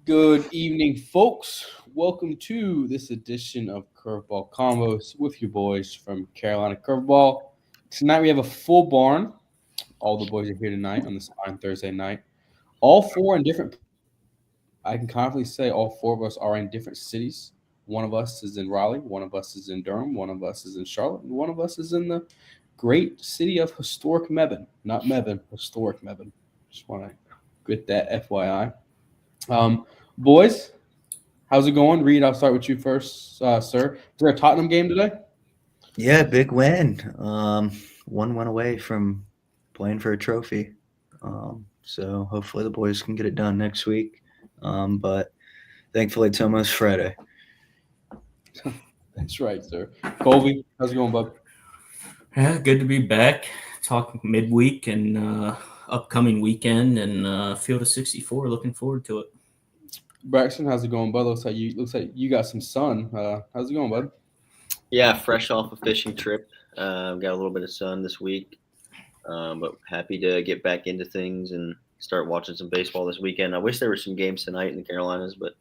Good evening, folks. Welcome to this edition of Curveball Convos with your boys from Carolina Curveball. Tonight we have a full barn. All the boys are here tonight on this fine Thursday night. All four in different. I can confidently say all four of us are in different cities. One of us is in Raleigh. One of us is in Durham. One of us is in Charlotte. And one of us is in the great city of historic Mebane. Not Mebane, historic Mebane. Just want to get that FYI. Boys, how's it going? Reed, I'll start with you first, sir. Is there a Tottenham game today? Yeah, big win. One went away from playing for a trophy. So hopefully the boys can get it done next week. But thankfully it's almost Friday. That's right, sir. Colby, how's it going, bud? Yeah, good to be back. Talk midweek and upcoming weekend and Field of 64. Looking forward to it. Braxton, how's it going, bud? Looks like you got some sun. How's it going, bud? Yeah, fresh off a fishing trip. Got a little bit of sun this week, but happy to get back into things and start watching some baseball this weekend. I wish there were some games tonight in the Carolinas, but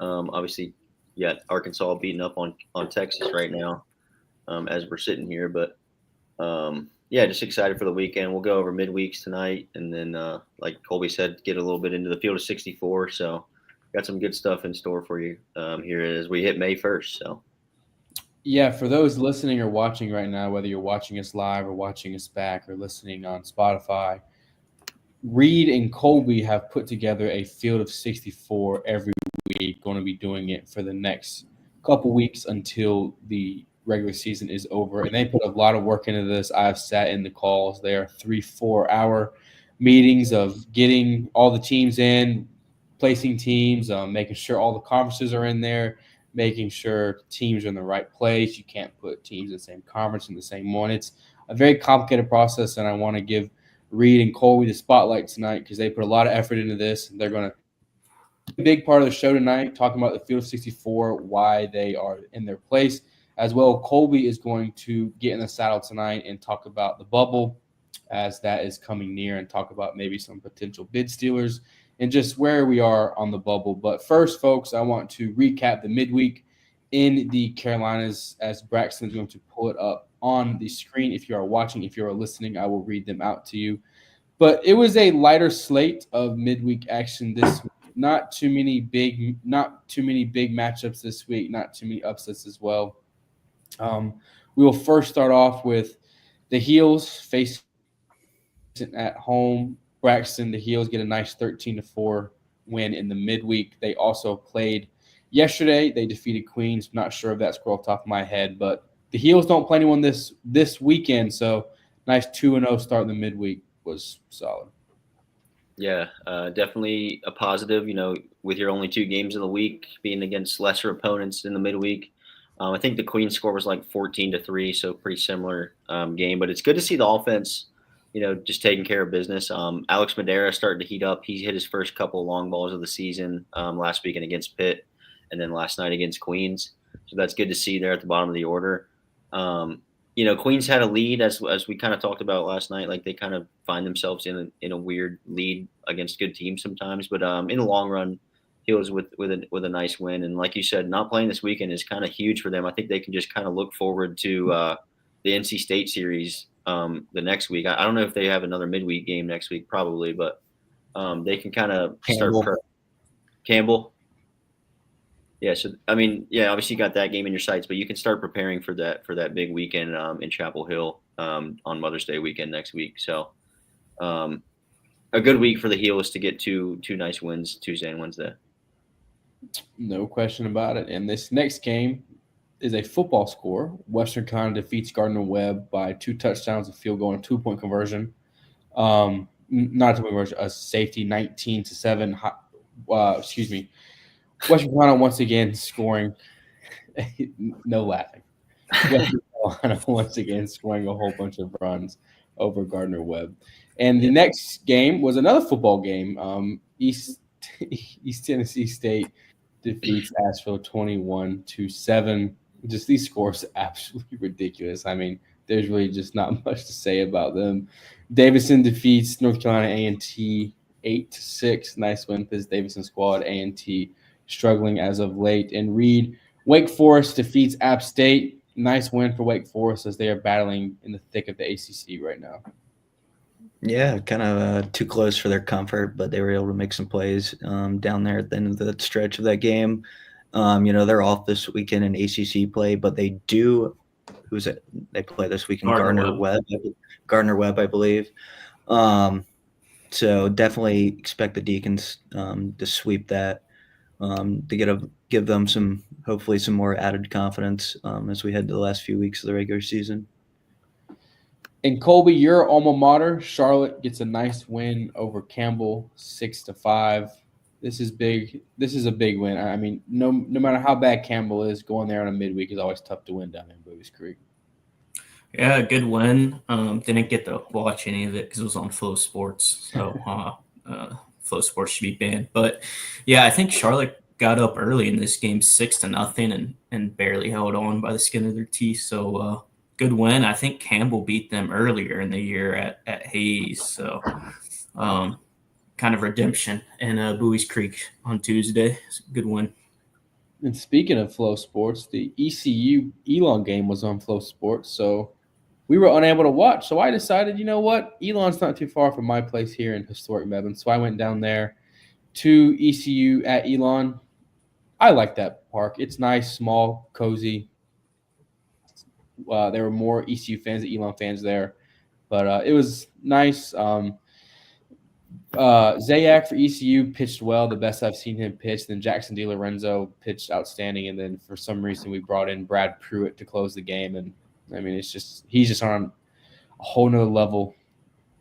obviously, yeah, Arkansas beating up on Texas right now as we're sitting here. But yeah, just excited for the weekend. We'll go over midweeks tonight, and then like Colby said, get a little bit into the Field of 64. So got some good stuff in store for you here as we hit May 1st. So. Yeah, for those listening or watching right now, whether you're watching us live or watching us back or listening on Spotify, Reed and Colby have put together a field of 64 every week, going to be doing it for the next couple weeks until the regular season is over. And they put a lot of work into this. I've sat in the calls. They are 3-4 hour meetings of getting all the teams in, placing teams, making sure all the conferences are in there, making sure teams are in the right place. You can't put teams in the same conference in the same one. It's a very complicated process, and I want to give Reed and Colby the spotlight tonight because they put a lot of effort into this. And they're going to be a big part of the show tonight, talking about the Field of 64, why they are in their place. As well, Colby is going to get in the saddle tonight and talk about the bubble as that is coming near and talk about maybe some potential bid stealers and just where we are on the bubble. But first, folks, I want to recap the midweek in the Carolinas as Braxton is going to pull it up on the screen. If you are watching, if you are listening, I will read them out to you. But it was a lighter slate of midweek action this week. Not too many big matchups this week. Not too many upsets as well. Um, we will first start off with the Heels facing at home. Braxton, the Heels get a nice 13-4 win in the midweek. They also played yesterday. They defeated Queens. Not sure if that's off the top of my head, but the Heels don't play anyone this weekend. So nice 2-0 start in the midweek was solid. Yeah, definitely a positive. With your only two games of the week being against lesser opponents in the midweek. I think the Queen score was like 14-3, so pretty similar game. But it's good to see the offense, just taking care of business. Alex Madera started to heat up. He hit his first couple of long balls of the season last weekend against Pitt, and then last night against Queens. So that's good to see there at the bottom of the order. Queens had a lead as we kind of talked about last night. Like they kind of find themselves in a weird lead against good teams sometimes. But in the long run, he was with a nice win. And like you said, not playing this weekend is kind of huge for them. I think they can just kind of look forward to the NC State series the next week. I don't know if they have another midweek game next week, probably, but they can kind of start Campbell. Yeah, so I mean, yeah, obviously you got that game in your sights, but you can start preparing for that big weekend in Chapel Hill on Mother's Day weekend next week. So a good week for the Heels to get two nice wins Tuesday and Wednesday. No question about it. And this next game is a football score. Western Carolina defeats Gardner Webb by 2 touchdowns, a field goal, and 2-point conversion. Not a 2-point conversion, a safety, 19-7. Excuse me. Western Carolina once again scoring. No laughing. Western Carolina once again scoring a whole bunch of runs over Gardner Webb. And the next game was another football game. East Tennessee State defeats Asheville 21-7. Just these scores are absolutely ridiculous. I mean, there's really just not much to say about them. Davidson defeats North Carolina A&T 8-6. Nice win for this Davidson squad. A&T struggling as of late. And Reed, Wake Forest defeats App State. Nice win for Wake Forest as they are battling in the thick of the ACC right now. Yeah, kind of too close for their comfort, but they were able to make some plays down there at the end of the stretch of that game. They're off this weekend in ACC play, but they do. Who's it? They play this weekend. Gardner Webb, I believe. So definitely expect the Deacons to sweep that to give them hopefully some more added confidence as we head to the last few weeks of the regular season. In Colby, your alma mater, Charlotte gets a nice win over Campbell, 6-5. This is big. This is a big win. I mean, no matter how bad Campbell is, going there on a midweek is always tough to win down there in Bowie's Creek. Yeah, good win. Didn't get to watch any of it because it was on Flow Sports. So Flow Sports should be banned. But yeah, I think Charlotte got up early in this game, 6-0, and barely held on by the skin of their teeth. So good win. I think Campbell beat them earlier in the year at Hayes. So kind of redemption in Bowie's Creek on Tuesday. It's a good win. And speaking of Flow Sports, the ECU Elon game was on Flow Sports, so we were unable to watch. So I decided, you know what? Elon's not too far from my place here in historic Mebane. So I went down there to ECU at Elon. I like that park. It's nice, small, cozy. There were more ECU fans than Elon fans there, but it was nice. Zayak for ECU pitched well, the best I've seen him pitch. Then Jackson DiLorenzo pitched outstanding, and then for some reason we brought in Brad Pruitt to close the game. And I mean, he's just on a whole nother level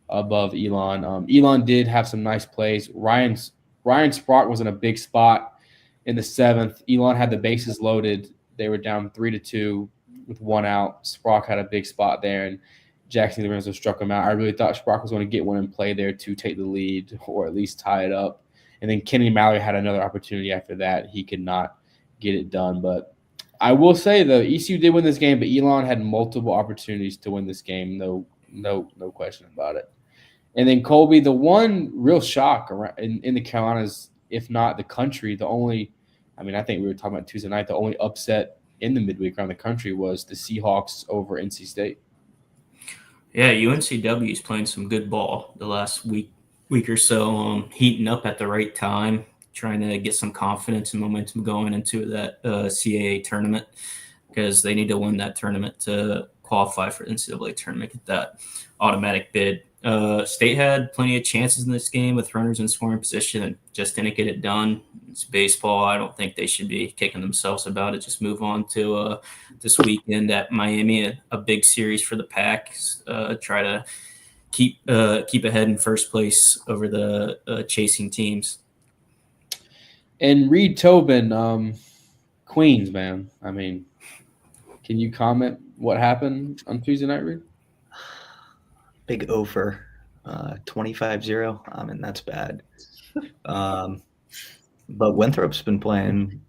above Elon. Elon did have some nice plays. Ryan Sprock was in a big spot in the 7th. Elon had the bases loaded. They were down 3-2 with 1 out. Sprock had a big spot there, and Jackson Lorenzo struck him out. I really thought Sprock was going to get one and play there to take the lead or at least tie it up. And then Kenny Mallory had another opportunity after that. He could not get it done. But I will say, though, ECU did win this game, but Elon had multiple opportunities to win this game. No question about it. And then Colby, the one real shock in the Carolinas, if not the country, I think we were talking about Tuesday night, the only upset in the midweek around the country was the Seahawks over NC State. Yeah, UNCW is playing some good ball the last week or so, heating up at the right time, trying to get some confidence and momentum going into that CAA tournament because they need to win that tournament to qualify for the NCAA tournament, get that automatic bid. State had plenty of chances in this game with runners in scoring position and just didn't get it done. It's baseball. I don't think they should be kicking themselves about it. Just move on to this weekend at Miami, a big series for the Pack. Try to keep ahead in first place over the chasing teams. And Reed Tobin, Queens, man. I mean, can you comment what happened on Tuesday night, Reed? Big over, 25-0. I mean, that's bad. But Winthrop's been playing.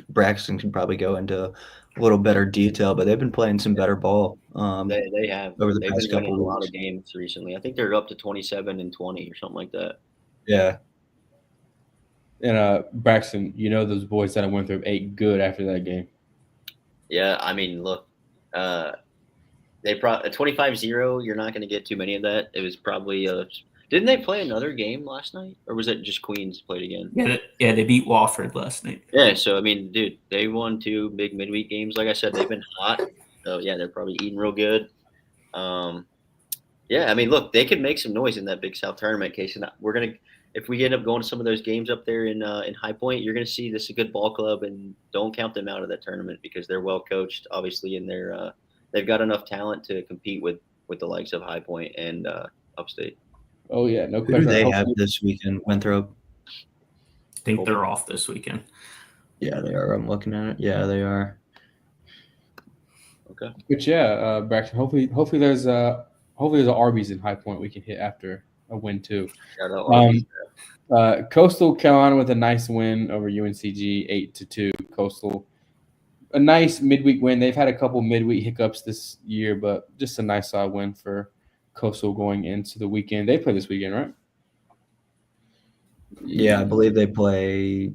Braxton can probably go into a little better detail, but they've been playing some better ball. They have over the They've past been winning couple a lot weeks. of games recently. I think they're up to 27-20 or something like that. Yeah. And Braxton, those boys that I went through ate good after that game. Yeah, I mean, look, they brought a 25-0. You're not going to get too many of that. It was probably didn't they play another game last night, or was it just Queens played again? Yeah, they beat Wofford last night. Yeah, so I mean, dude, they won 2 big midweek games. Like I said, they've been hot. So yeah, they're probably eating real good. Yeah, I mean, look, they could make some noise in that Big South tournament case, and if we end up going to some of those games up there in High Point, you're gonna see this is a good ball club, and don't count them out of that tournament because they're well coached, obviously, and they've got enough talent to compete with the likes of High Point and Upstate. Oh yeah, no Who question. do they have this weekend? Winthrop. I think they're off this weekend. Yeah, they are. I'm looking at it. Yeah, they are. Okay. But yeah, Braxton. Hopefully there's an Arby's in High Point we can hit after a win too. Shout out Arby's. Coastal Carolina with a nice win over UNCG, 8-2. Coastal, a nice midweek win. They've had a couple midweek hiccups this year, but just a nice win for Coastal going into the weekend. They play this weekend, right? Yeah, I believe they play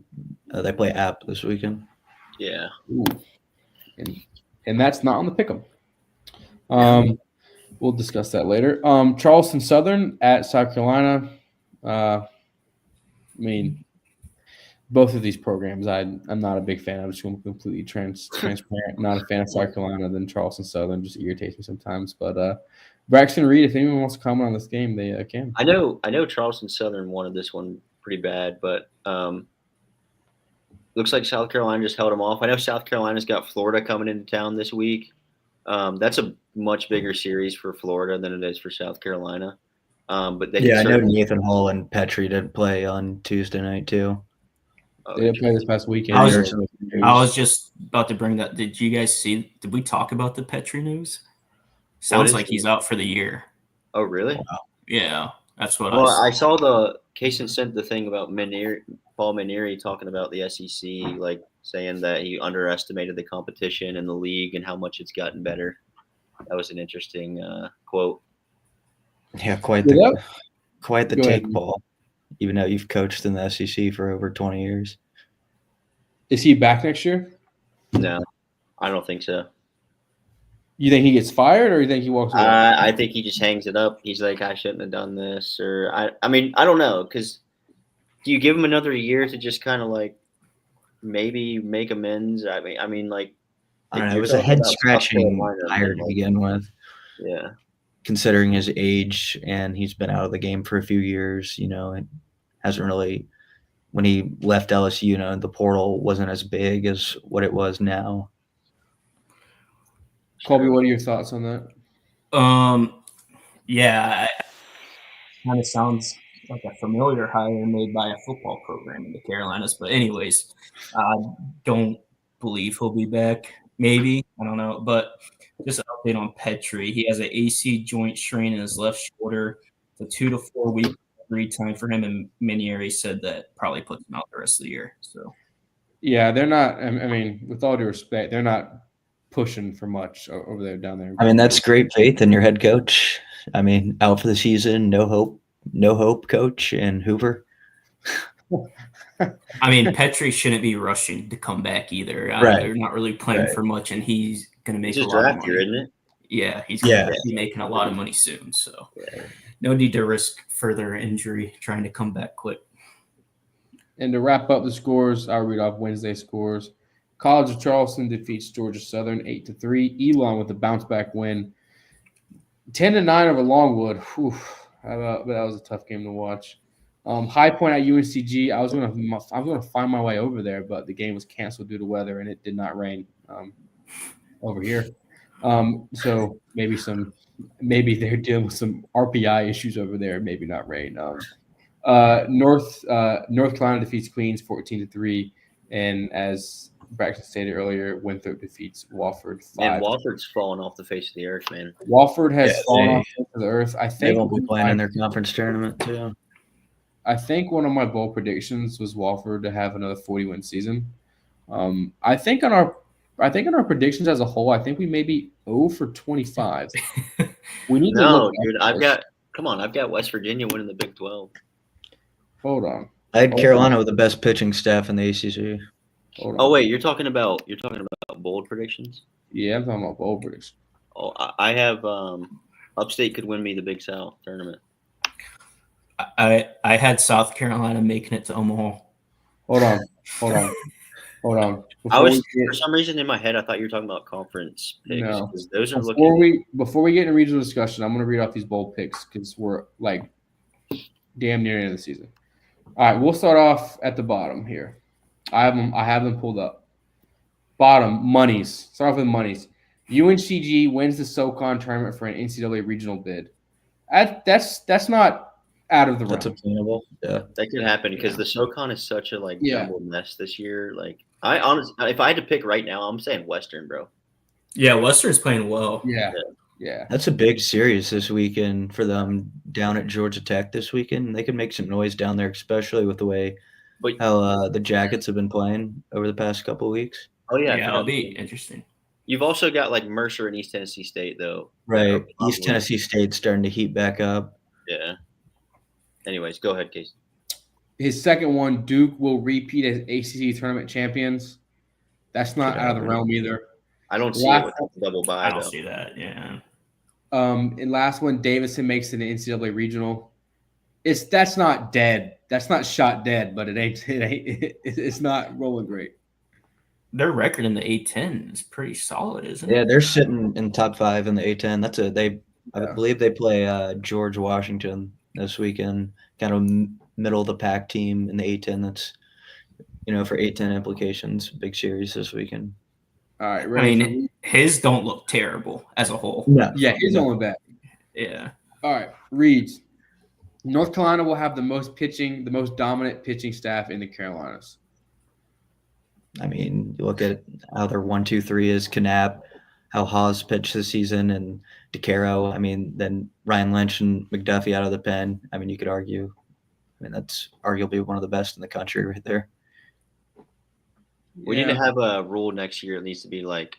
App this weekend. Yeah. Ooh. And that's not on the pick'em. We'll discuss that later. Charleston Southern at South Carolina. I mean, both of these programs, I'm not a big fan. I'm just going to be completely transparent. Not a fan of South Carolina. Then Charleston Southern just irritates me sometimes. But Braxton Reed, if anyone wants to comment on this game, they can. I know Charleston Southern wanted this one pretty bad, but looks like South Carolina just held them off. I know South Carolina's got Florida coming into town this week. That's a much bigger series for Florida than it is for South Carolina. But they I know Nathan Hall and Petrie did play on Tuesday night too. They did play this past weekend. I was just about to bring that. Did you guys see? Did we talk about the Petrie news? Sounds like he's out for the year. Oh, really? Wow. Yeah, that's what I saw the Kaysen sent the thing about Paul Maneri talking about the SEC, like saying that he underestimated the competition in the league and how much it's gotten better. That was an interesting quote. Yeah, quite the take, Paul. Even though you've coached in the SEC for over 20 years. Is he back next year? No, I don't think so. You think he gets fired, or you think he walks away? I think he just hangs it up. He's like, I shouldn't have done this, or I mean, I don't know, because do you give him another year to just kind of like maybe make amends? I mean, like I don't know. It was a head-scratching hire to begin with. Yeah. Considering his age, and he's been out of the game for a few years, it hasn't really. When he left LSU, the portal wasn't as big as what it was now. Colby, what are your thoughts on that? Yeah, it kind of sounds like a familiar hire made by a football program in the Carolinas. But anyways, I don't believe he'll be back. Maybe. I don't know. But just an update on Petrie. He has an AC joint strain in his left shoulder. It's a 2 to 4 week recovery time for him. And Minieri said that probably puts him out the rest of the year. So, yeah, they're not. I mean, with all due respect, they're not pushing for much over there, down there. I mean, that's great faith in your head coach. I mean, out for the season, no hope, coach, and Hoover. I mean, Petrie shouldn't be rushing to come back either. Right. They're not really playing for much, and he's going to make a lot draft of money. year, isn't it? Yeah, he's going to be making a lot of money soon. So, no need to risk further injury trying to come back quick. And to wrap up the scores, I'll read off Wednesday scores. College of Charleston defeats Georgia Southern 8-3. Elon with a bounce back win, 10-9 over Longwood. Whew, that was a tough game to watch. High Point at UNCG. I was gonna find my way over there, but the game was canceled due to weather, and it did not rain over here. So maybe they're dealing with some RPI issues over there. Maybe not rain. North Carolina defeats Queens 14-3, and as Braxton stated earlier, Winthrop defeats Wofford 5. Man, Wofford's fallen off the face of the earth, man. Wofford has fallen off the face of the earth. I think they won't be playing in their conference tournament too. I think one of my bold predictions was Wofford to have another 40-win season. I think on our predictions as a whole, I think we may be 0 for 25. We need to look. Dude, I've got West Virginia winning the Big 12. Hold on. I had Carolina with the best pitching staff in the ACC. Oh wait, you're talking about bold predictions? Yeah, I'm talking about bold predictions. Oh, I have Upstate could win me the Big South tournament. I had South Carolina making it to Omaha. Hold on. For some reason in my head I thought you were talking about conference picks. No. Those are before we get into regional discussion, I'm going to read off these bold picks because we're like damn near the end of the season. All right, we'll start off at the bottom here. I have them pulled up. Bottom, monies. Start off with monies. UNCG wins the SoCon tournament for an NCAA regional bid. That's not out of the realm. That's obtainable. Yeah, that could happen because the SoCon is such a jumbled mess this year. Like I honestly, if I had to pick right now, I'm saying Western, bro. Yeah, Western's playing well. Yeah. That's a big series this weekend for them down at Georgia Tech this weekend. They can make some noise down there, especially with the way how the Jackets have been playing over the past couple of weeks. Oh yeah, that'll be interesting. You've also got Mercer and East Tennessee State though. Right, East Tennessee State's starting to heat back up. Yeah. Anyways, go ahead, Case. His second one, Duke will repeat as ACC tournament champions. That's not Could out of the happen. realm either. I don't see it Last, without the double bye I don't though. see that. Yeah. and last one, Davidson makes it an NCAA regional. That's not dead. That's not shot dead, but it's not rolling great. Their record in the A10 is pretty solid, isn't Yeah, it? they're sitting in top 5 in the A10. I Yeah. believe they play George Washington this weekend, kind of middle of the pack team in the A10. That's for A10 implications, big series this weekend. All right, I ready for mean, his don't look terrible as a whole. No, yeah, he's no. only back. Yeah. All right, Reeds. North Carolina will have the most dominant pitching staff in the Carolinas. I mean, you look at how their 1-2-3 is Knapp, how Haas pitched this season, and DeCaro. I mean, then Ryan Lynch and McDuffie out of the pen. I mean, you could argue. I mean, that's arguably one of the best in the country right there. We need to have a rule next year. It needs to be like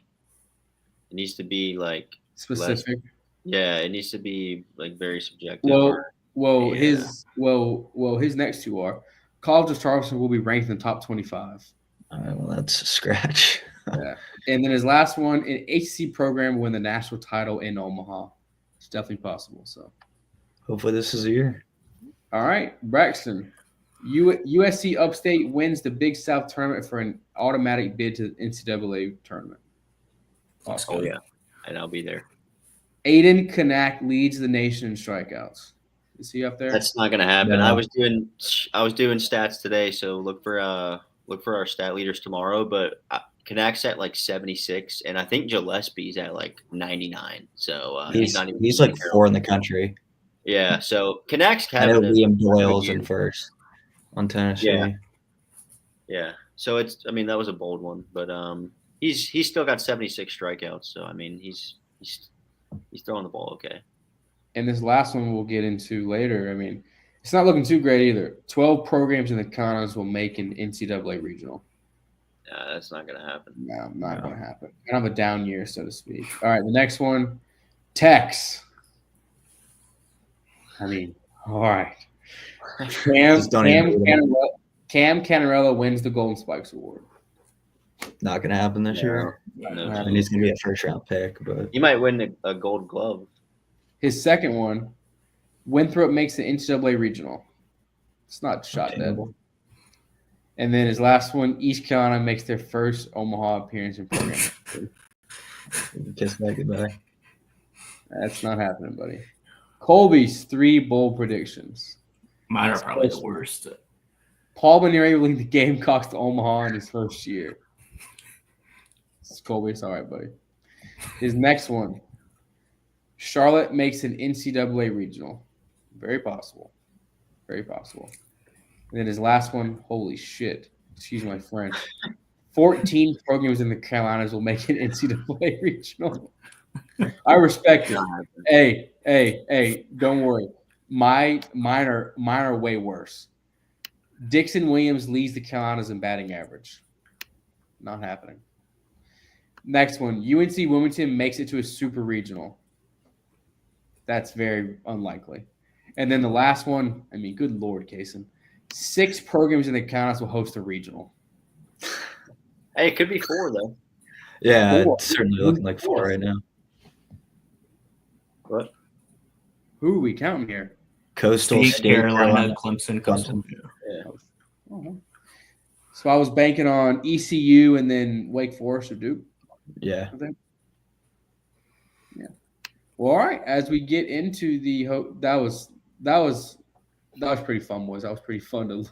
specific. It needs to be like very subjective. His next two are College of Charleston will be ranked in the top 25. All right, well, that's a scratch. Yeah. And then his last one, an HC program will win the national title in Omaha. It's definitely possible. So Hopefully this is a year. All right, Braxton. USC Upstate wins the Big South tournament for an automatic bid to the NCAA tournament. Awesome. Oh yeah, and I'll be there. Aiden Kanak leads the nation in strikeouts. Is he up there? That's not gonna happen. No. I was doing stats today, so look for our stat leaders tomorrow. But Kanak's at like 76, and I think Gillespie's at like 99. So He's not even like 4 in the country. Yeah, so Kanak's I know having Liam Doyle's in first on Tennessee. Yeah. So that was a bold one, but he's still got 76 strikeouts. So I mean, he's throwing the ball okay. And this last one we'll get into later. I mean, it's not looking too great either. 12 programs in the Convos will make an NCAA regional. That's not going to happen. No, not going to happen. Kind of a down year, so to speak. All right, the next one, Tex. I mean, all right. Cam Canarella wins the Golden Spikes Award. Not going to happen this year. No. I mean, he's going to be a first-round pick, but he might win a Gold Glove. His second one, Winthrop makes the NCAA regional. It's not shot dead. And then his last one, East Carolina makes their first Omaha appearance in program. Kiss that goodbye. That's not happening, buddy. Colby's 3 bold predictions. Mine are probably the worst. Paul Maneri will lead the Gamecocks to Omaha in his first year. Colby, it's all right, buddy. His next one, Charlotte makes an NCAA regional. Very possible. Very possible. And then his last one, holy shit. Excuse my French. 14 programs in the Carolinas will make an NCAA regional. I respect it. Hey, don't worry. Mine are way worse. Dixon Williams leads the Carolinas in batting average. Not happening. Next one, UNC Wilmington makes it to a super regional. That's very unlikely. And then the last one, I mean, good Lord, Kaysen. 6 programs in the Carolinas will host a regional. Hey, it could be 4, though. Yeah, it's certainly looking like 4 right now. What? Who are we counting here? Coastal State, Carolina, Clemson. Yeah. Oh. So I was banking on ECU and then Wake Forest or Duke. Yeah. Yeah. Well, all right. As we get into the that was pretty fun, boys. That was pretty fun to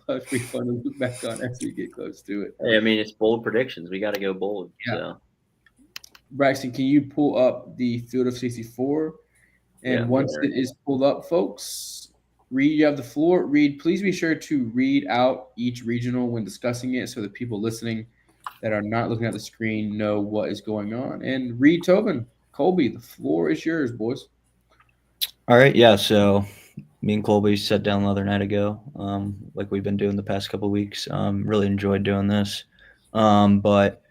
look back on as we get close to it. Hey, I mean, it's bold predictions. We got to go bold. Yeah. So. Braxton, can you pull up the field of 64? And once it is pulled up, folks, Reed, you have the floor. Reed, please be sure to read out each regional when discussing it so that people listening that are not looking at the screen know what is going on. And Reed Tobin, Colby, the floor is yours, boys. All right, yeah, so me and Colby sat down the other night ago, like we've been doing the past couple of weeks. Really enjoyed doing this. But,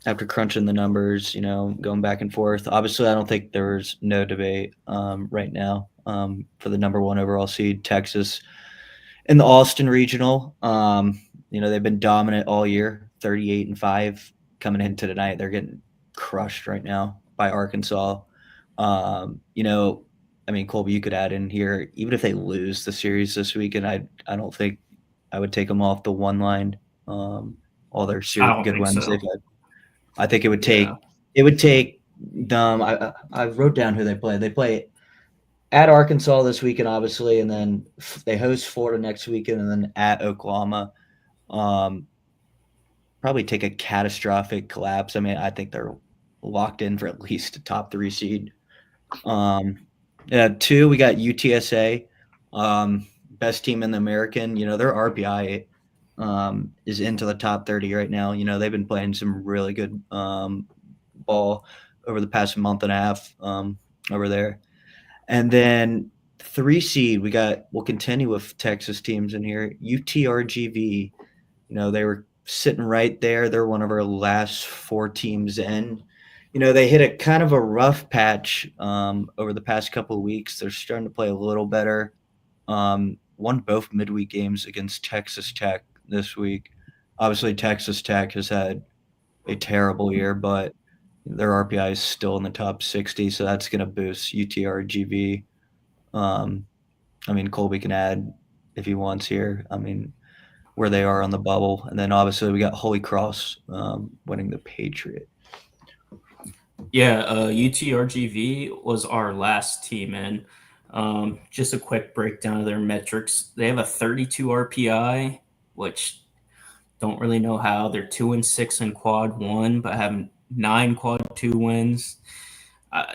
after crunching the numbers, going back and forth, obviously I don't think there's no debate right now for the number 1 overall seed. Texas in the Austin Regional. They've been dominant all year, 38-5 coming into tonight. They're getting crushed right now by Arkansas. Colby, you could add in here, even if they lose the series this weekend, I don't think I would take them off the one line. All their I don't good think wins so. they've had. I think Yeah. it would take them. I wrote down who they play. They play at Arkansas this weekend, obviously, and then they host Florida next weekend, and then at Oklahoma. Um, Probably take a catastrophic collapse. I mean, I think they're locked in for at least a top 3 seed. Two, we got UTSA, best team in the American. Their RPI is into the top 30 right now. They've been playing some really good ball over the past month and a half over there. And then 3 seed, we'll continue with Texas teams in here. UTRGV, they were sitting right there. They're one of our last 4 teams in. They hit a kind of a rough patch over the past couple of weeks. They're starting to play a little better. Won both midweek games against Texas Tech this week. Obviously, Texas Tech has had a terrible year, but their RPI is still in the top 60, so that's going to boost UTRGV. Colby can add if he wants here. Where they are on the bubble. And then obviously we got Holy Cross winning the Patriot. Yeah, UTRGV was our last team in. Just a quick breakdown of their metrics. They have a 32 RPI, which don't really know how. They're 2-6 in quad 1, but have 9 quad 2 wins.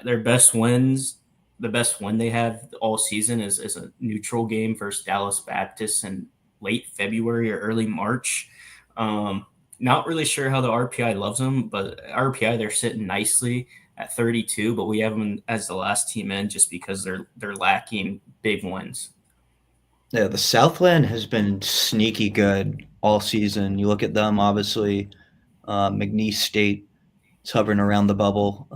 Their best wins, the best win they have all season is a neutral game versus Dallas Baptist in late February or early March. Not really sure how the RPI loves them, but RPI, they're sitting nicely at 32, but we have them as the last team in just because they're lacking big wins. Yeah, the Southland has been sneaky good all season. You look at them, obviously, McNeese State is hovering around the bubble.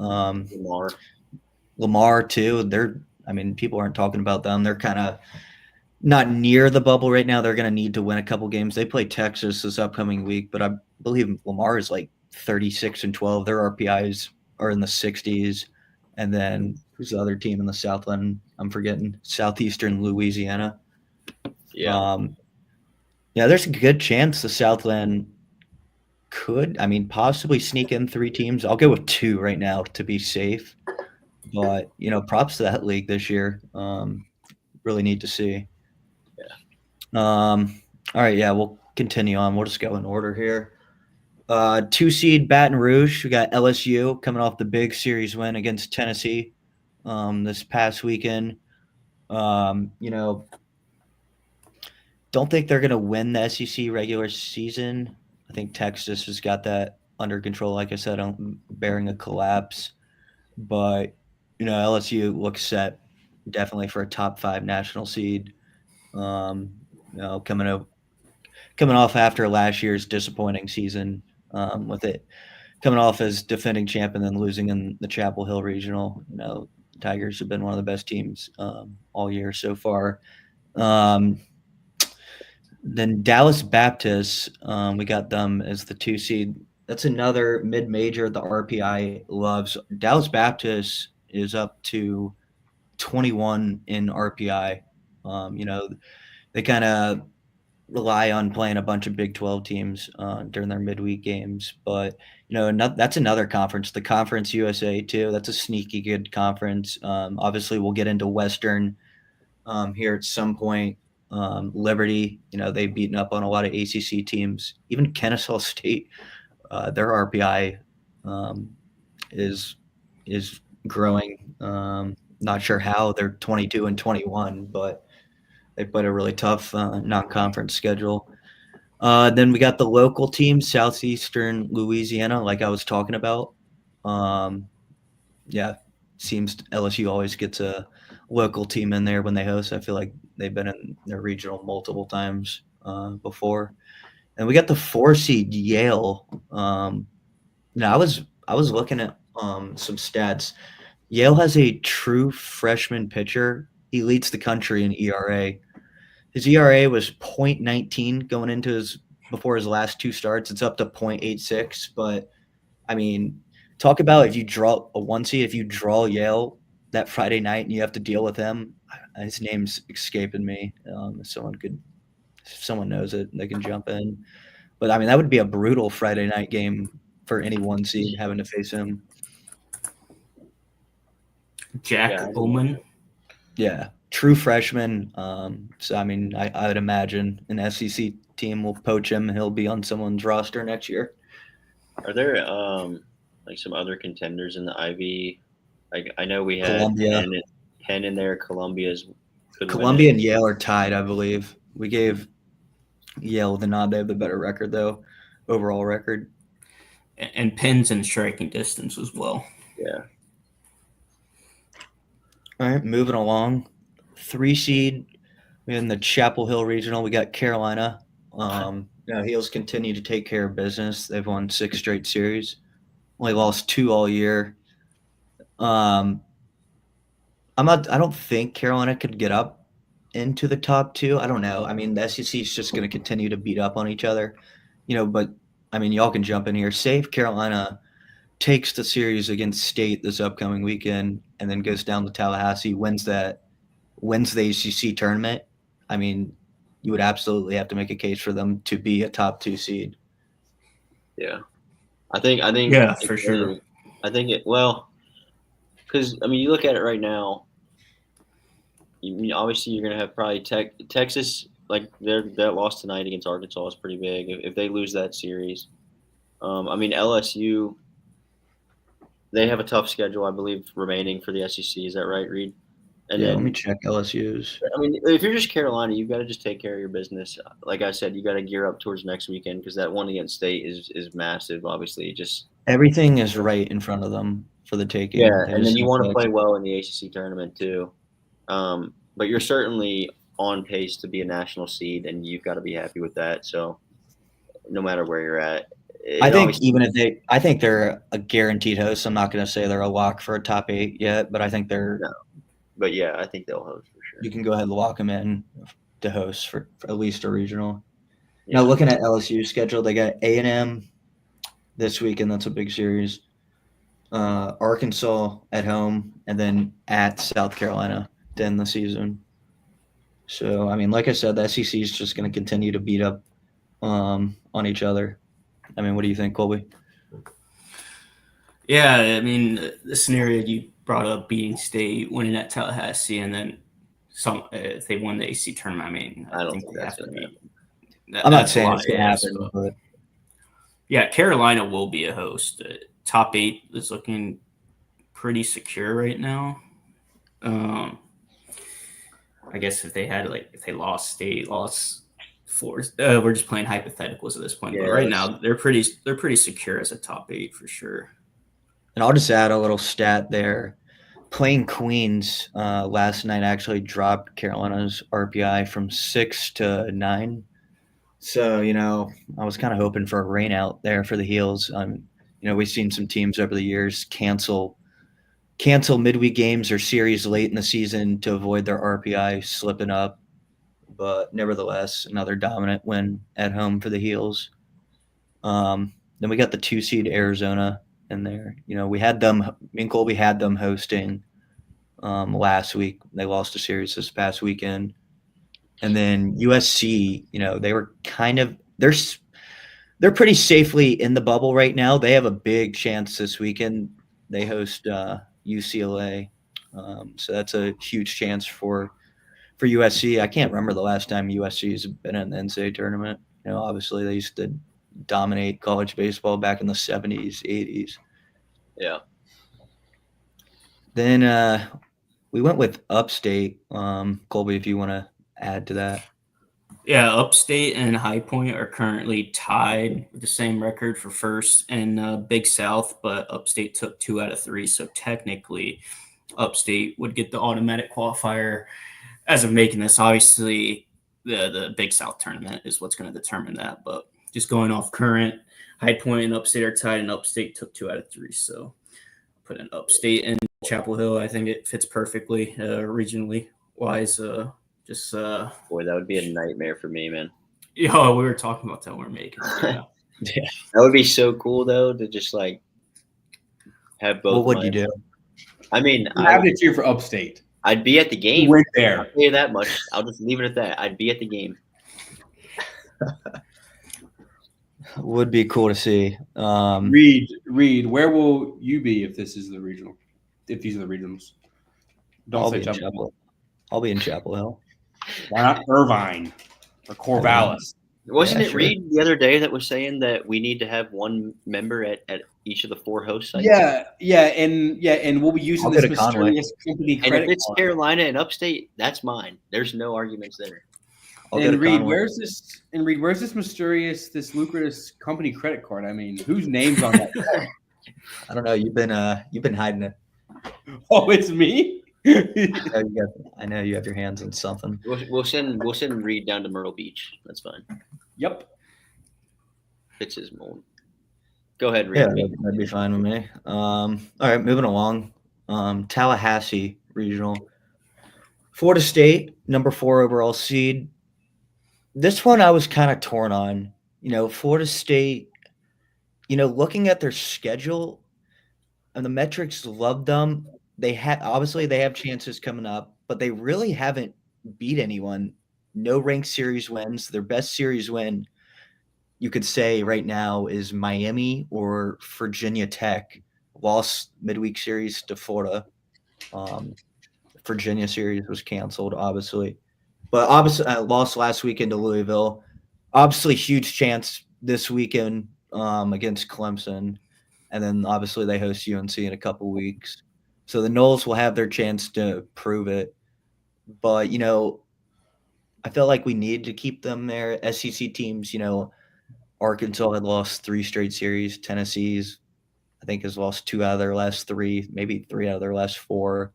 Lamar too. People aren't talking about them. They're kind of not near the bubble right now. They're going to need to win a couple games. They play Texas this upcoming week, but I believe Lamar is like 36-12. Their RPIs are in the 60s. And then who's the other team in the Southland? I'm forgetting. Southeastern Louisiana. Yeah. There's a good chance the Southland could, possibly sneak in 3 teams. I'll go with 2 right now to be safe. But, props to that league this year. Really need to see. All right, we'll continue on. We'll just go in order here. 2 seed Baton Rouge. We got LSU coming off the big series win against Tennessee this past weekend. Don't think they're going to win the SEC regular season. I think Texas has got that under control, like I said, bearing a collapse. But, LSU looks set definitely for a top 5 national seed. Coming off after last year's disappointing season with it coming off as defending champ and then losing in the Chapel Hill Regional. Tigers have been one of the best teams all year so far. Then Dallas Baptist, we got them as the 2 seed. That's another mid-major the RPI loves. Dallas Baptist is up to 21 in RPI. They kind of rely on playing a bunch of Big 12 teams during their midweek games. But, that's another conference, the Conference USA too. That's a sneaky good conference. Obviously, we'll get into Western here at some point. Liberty, they've beaten up on a lot of ACC teams. Even Kennesaw State, their RPI is growing. Not sure how. They're 22-21, but they played a really tough non-conference schedule. Then we got the local team, Southeastern Louisiana, like I was talking about. Seems LSU always gets a local team in there when they host. I feel like they've been in their regional multiple times before. And we got the 4 seed Yale. I was looking at some stats. Yale has a true freshman pitcher. He leads the country in ERA. His ERA was .19 going into before his last 2 starts. It's up to .86, but I mean, talk about if you draw a 1 seed, if you draw Yale that Friday night and you have to deal with him. His name's escaping me. If someone knows it, they can jump in. But I mean, that would be a brutal Friday night game for any 1 seed having to face him. Jack Oman. Yeah, true freshman. So I mean, I would imagine an SEC team will poach him. He'll be on someone's roster next year. Are there like some other contenders in the Ivy? Like I know we had Columbia. Penn in there. Columbia's Columbia and Yale are tied, I believe. We gave Yale the nod. They have the better record, though, overall record. And Penn's in striking distance as well. Yeah. All right, moving along. 3 seed in the Chapel Hill Regional. We got Carolina. Heels continue to take care of business. They've won 6 straight series. Only lost 2 all year. I don't think Carolina could get up into the top 2. I don't know. I mean, the SEC is just going to continue to beat up on each other, but I mean, y'all can jump in here. Say if Carolina takes the series against State this upcoming weekend and then goes down to Tallahassee, wins the ACC tournament. I mean, you would absolutely have to make a case for them to be a top 2 seed. Yeah. I think yeah, for sure. I think because I mean, you look at it right now. Obviously, you're going to have probably Texas, like that loss tonight against Arkansas is pretty big. If they lose that series, I mean LSU, they have a tough schedule, I believe, remaining for the SEC. Is that right, Reed? And let me check LSU's. I mean, if you're just Carolina, you've got to just take care of your business. Like I said, you got to gear up towards next weekend because that one against State is massive. Obviously, everything is right in front of them for the taking. Yeah, and then you want to play well in the ACC tournament too. But you're certainly on pace to be a national seed, and you've got to be happy with that. So, no matter where you're at, I think they're a guaranteed host. I'm not going to say they're a lock for a top 8 yet, but I think they're. No. But yeah, I think they'll host for sure. You can go ahead and lock them in to host for at least a regional. Yeah. Now, looking at LSU's schedule, they got A&M this weekend. That's a big series. Arkansas at home, and then at South Carolina to end the season. So, I mean, like I said, the SEC is just going to continue to beat up on each other. I mean, what do you think, Colby? Yeah, I mean, the scenario you brought up, beating State, winning at Tallahassee, and then if they won the AC tournament, I mean, I don't think they have to be. I'm not saying it's going to happen, but yeah, Carolina will be a host. Top 8 is looking pretty secure right now. I guess if they lost State, lost Florida, we're just playing hypotheticals at this point. Yeah, but right now they're pretty secure as a top 8 for sure. And I'll just add a little stat there. Playing Queens last night actually dropped Carolina's RPI from 6 to 9. So, I was kind of hoping for a rain out there for the Heels. We've seen some teams over the years cancel midweek games or series late in the season to avoid their RPI slipping up. But nevertheless, another dominant win at home for the Heels. Then we got the 2 seed Arizona in there. We had them. Me and Colby had them hosting last week. They lost a series this past weekend. And then USC, they were they're pretty safely in the bubble right now. They have a big chance this weekend. They host UCLA. So that's a huge chance for USC. I can't remember the last time USC has been in the NCAA tournament. Obviously they used to dominate college baseball back in the 70s, 80s. Yeah. Then we went with Upstate. Colby, if you want to add to that. Yeah, Upstate and High Point are currently tied with the same record for first in Big South, but Upstate took 2 out of 3. So technically, Upstate would get the automatic qualifier as of making this. Obviously, the Big South tournament is what's going to determine that. But just going off current, High Point and Upstate are tied, and Upstate took 2 out of 3. So put an Upstate in Chapel Hill. I think it fits perfectly regionally wise. Just Boy, that would be a nightmare for me, man. we were talking about that when we we're making it. Yeah. That would be so cool though to just like have both. What would you do? I mean, You have to cheer for Upstate. I'd be at the You game. went I'll there. tell you that much. I'll just leave it at that. I'd be at the game. Would be cool to see. Reed, where will you be if this is the regional? If these are the regionals? Don't I'll say be in Chapel. Chapel. I'll be in Chapel Hill. Why not Irvine or Corvallis? Wasn't Yeah, it sure. Reed the other day that was saying that we need to have one member at each of the 4 host sites? And we'll be using I'll this go to Conway. mysterious company And if credit it's card. Carolina and Upstate, that's mine. There's no arguments there. I'll go to And Reed, Conway. where's this mysterious, this lucrative company credit card? I mean, whose name's on that card? I don't know. You've been hiding it. Oh, it's me. I know you have your hands in something. We'll send Reed down to Myrtle Beach. That's fine. Yep. Fits his mold. Go ahead, Reed. Yeah, that'd be fine with me. All right, moving along. Tallahassee Regional. Florida State, number 4 overall seed. This one I was kind of torn on. Florida State, looking at their schedule and the metrics love them. They have chances coming up, but they really haven't beat anyone. No ranked series wins. Their best series win, you could say right now, is Miami or Virginia Tech. Lost midweek series to Florida. Virginia series was canceled, obviously. But obviously, lost last weekend to Louisville. Obviously, huge chance this weekend against Clemson. And then obviously they host UNC in a couple weeks. So the Noles will have their chance to prove it. But, I felt like we needed to keep them there. SEC teams, Arkansas had lost 3 straight series. Tennessee's, I think, has lost 2 out of their last 3, maybe 3 out of their last 4.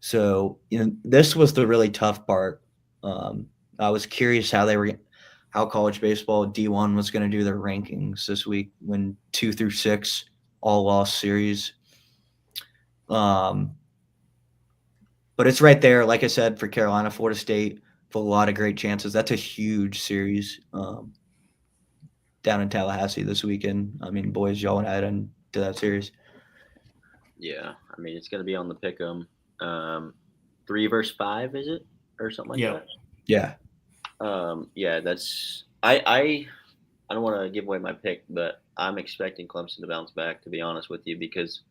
So, this was the really tough part. I was curious how college baseball D1 was going to do their rankings this week when 2 through 6 all lost series. But it's right there, like I said, for Carolina, Florida State, for a lot of great chances. That's a huge series down in Tallahassee this weekend. I mean, boys, y'all went ahead into that series. Yeah, I mean, it's going to be on the pick'em. 3 versus 5, is it? Or something like that? Yeah. Yeah, that's – I don't want to give away my pick, but I'm expecting Clemson to bounce back, to be honest with you, because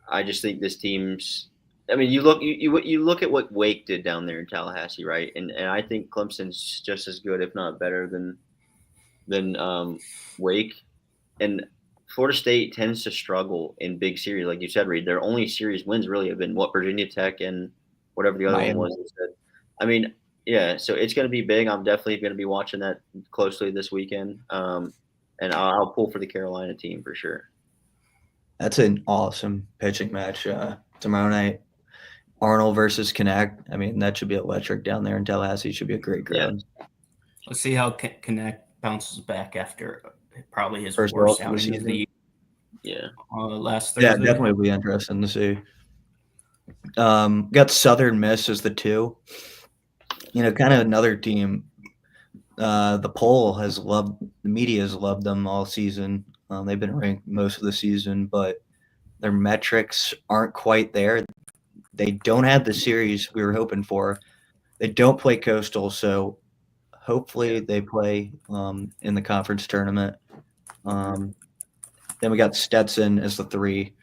I just think this team's – I mean, you look at what Wake did down there in Tallahassee, right? And I think Clemson's just as good, if not better, than Wake. And Florida State tends to struggle in big series, like you said, Reed. Their only series wins really have been Virginia Tech and whatever the other Miami. one was. You said. I mean, yeah. So it's going to be big. I'm definitely going to be watching that closely this weekend, and I'll pull for the Carolina team for sure. That's an awesome pitching match tomorrow night. Arnold versus Connect. I mean, that should be electric down there in Tallahassee. Should be a great crowd. Yeah. Let's see how Connect bounces back after probably his First worst loss of the outing of the Yeah. last Thursday. Yeah, definitely will be interesting to see. Got Southern Miss as the 2. Kind of another team. The media has loved them all season. They've been ranked most of the season, but their metrics aren't quite there. They don't have the series we were hoping for. They don't play Coastal, so hopefully they play in the conference tournament. Then we got Stetson as the 3,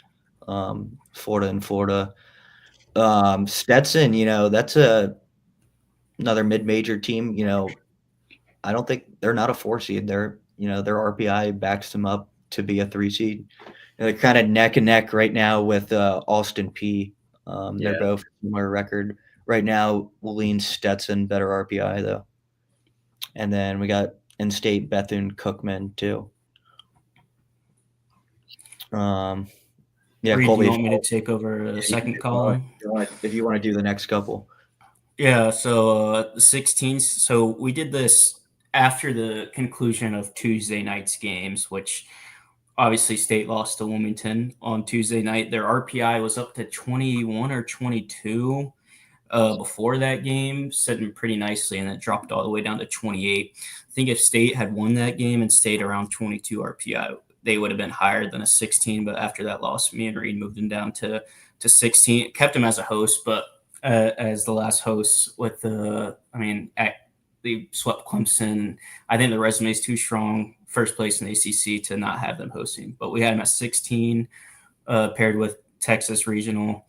Florida. Stetson, that's another mid-major team. I don't think they're not a 4 seed. Their RPI backs them up to be a 3 seed. They're kind of neck and neck right now with Austin P. They're both similar record right now. We'll lean Stetson, better RPI though. And then we got in-state Bethune-Cookman too. Reed, Colby, you want me to take over a second column? If you want to do the next couple. Yeah, so the 16th. So we did this after the conclusion of Tuesday night's games, which obviously State lost to Wilmington on Tuesday night. Their RPI was up to 21 or 22. before that game, sitting pretty nicely, and it dropped all the way down to 28. I think if State had won that game and stayed around 22 RPI, they would have been higher than a 16. But after that loss, me and Reed moved them down to 16. It kept them as a host, but as the last host with they swept Clemson. I think the resume is too strong, first place in the ACC, to not have them hosting. But we had them at 16, paired with Texas Regional.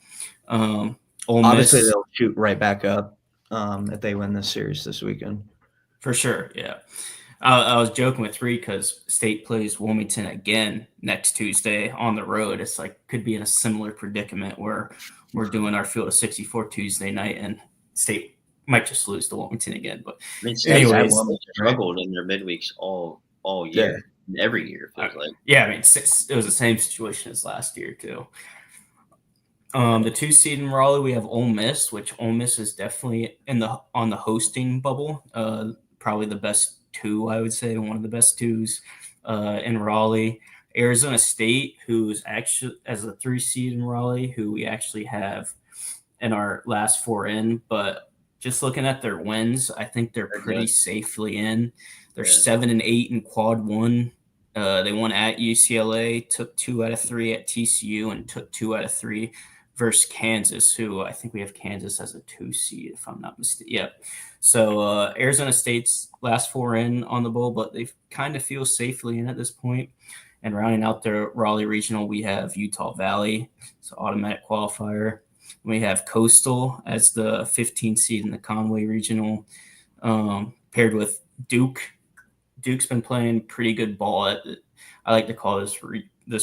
Ole Obviously, Miss, they'll shoot right back up if they win this series this weekend. for sure, yeah. I was joking with Reed because State plays Wilmington again next Tuesday on the road. It's like could be in a similar predicament where we're doing our field of 64 Tuesday night, and State might just lose to Wilmington again. But I mean, State's anyways, struggled in their midweeks all year, every year it feels like. Yeah, I mean, it was the same situation as last year too. The 2 seed in Raleigh, we have Ole Miss, which Ole Miss is definitely on the hosting bubble. Probably the best 2, I would say, one of the best 2s in Raleigh. Arizona State, who's actually as a 3 seed in Raleigh, who we actually have in our last 4 in, but just looking at their wins, I think they're pretty safely in. They're 7-8 in quad 1. They won at UCLA, took 2 out of 3 at TCU, and took 2 out of 3 versus Kansas, who I think we have Kansas as a 2 seed, if I'm not mistaken. Yep. So Arizona State's last 4 in on the bowl, but they kind of feel safely in at this point. And rounding out their Raleigh regional, we have Utah Valley, so automatic qualifier. We have Coastal as the 15 seed in the Conway regional, paired with Duke. Duke's been playing pretty good ball. I like to call this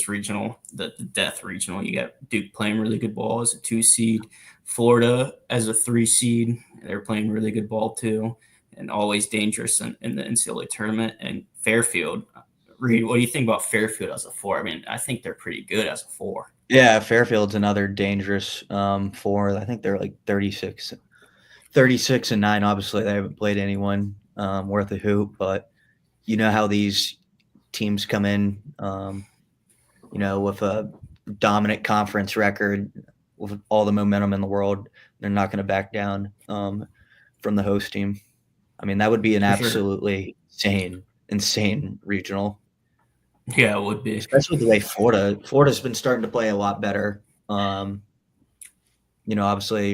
regional the death regional. You got Duke playing really good ball as a 2 seed. Florida as a 3 seed. They're playing really good ball too, and always dangerous in the NCAA tournament. And Fairfield. Reed, what do you think about Fairfield as a 4? I mean, I think they're pretty good as a 4. Yeah, Fairfield's another dangerous 4. I think they're like 36 and 9. Obviously, they haven't played anyone worth a hoop, but you know how these teams come in, with a dominant conference record, with all the momentum in the world. They're not going to back down from the host team. I mean, that would be an absolutely insane regional. Yeah, it would be. Especially the way Florida's been starting to play a lot better. Obviously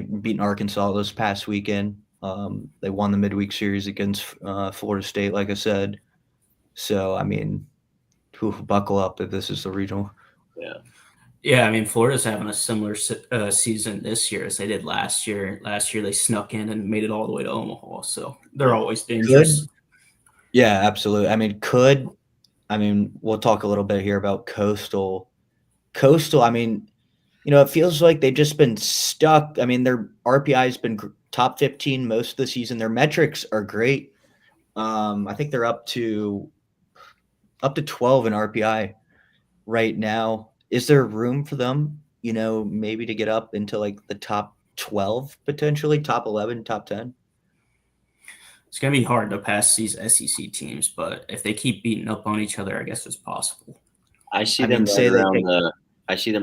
beating Arkansas this past weekend. They won the midweek series against Florida State, like I said. So, I mean, buckle up if this is the regional. Yeah. Yeah, I mean, Florida's having a similar season this year as they did last year. Last year, they snuck in and made it all the way to Omaha. So they're always dangerous. Yeah, absolutely. I mean, we'll talk a little bit here about Coastal. I mean, it feels like they've just been stuck. I mean, their RPI has been top 15 most of the season. Their metrics are great. I think they're up to 12 in RPI right now. Is there room for them, maybe to get up into like the top 12, potentially top 11, top 10? It's going to be hard to pass these SEC teams, but if they keep beating up on each other, I guess it's possible. I see them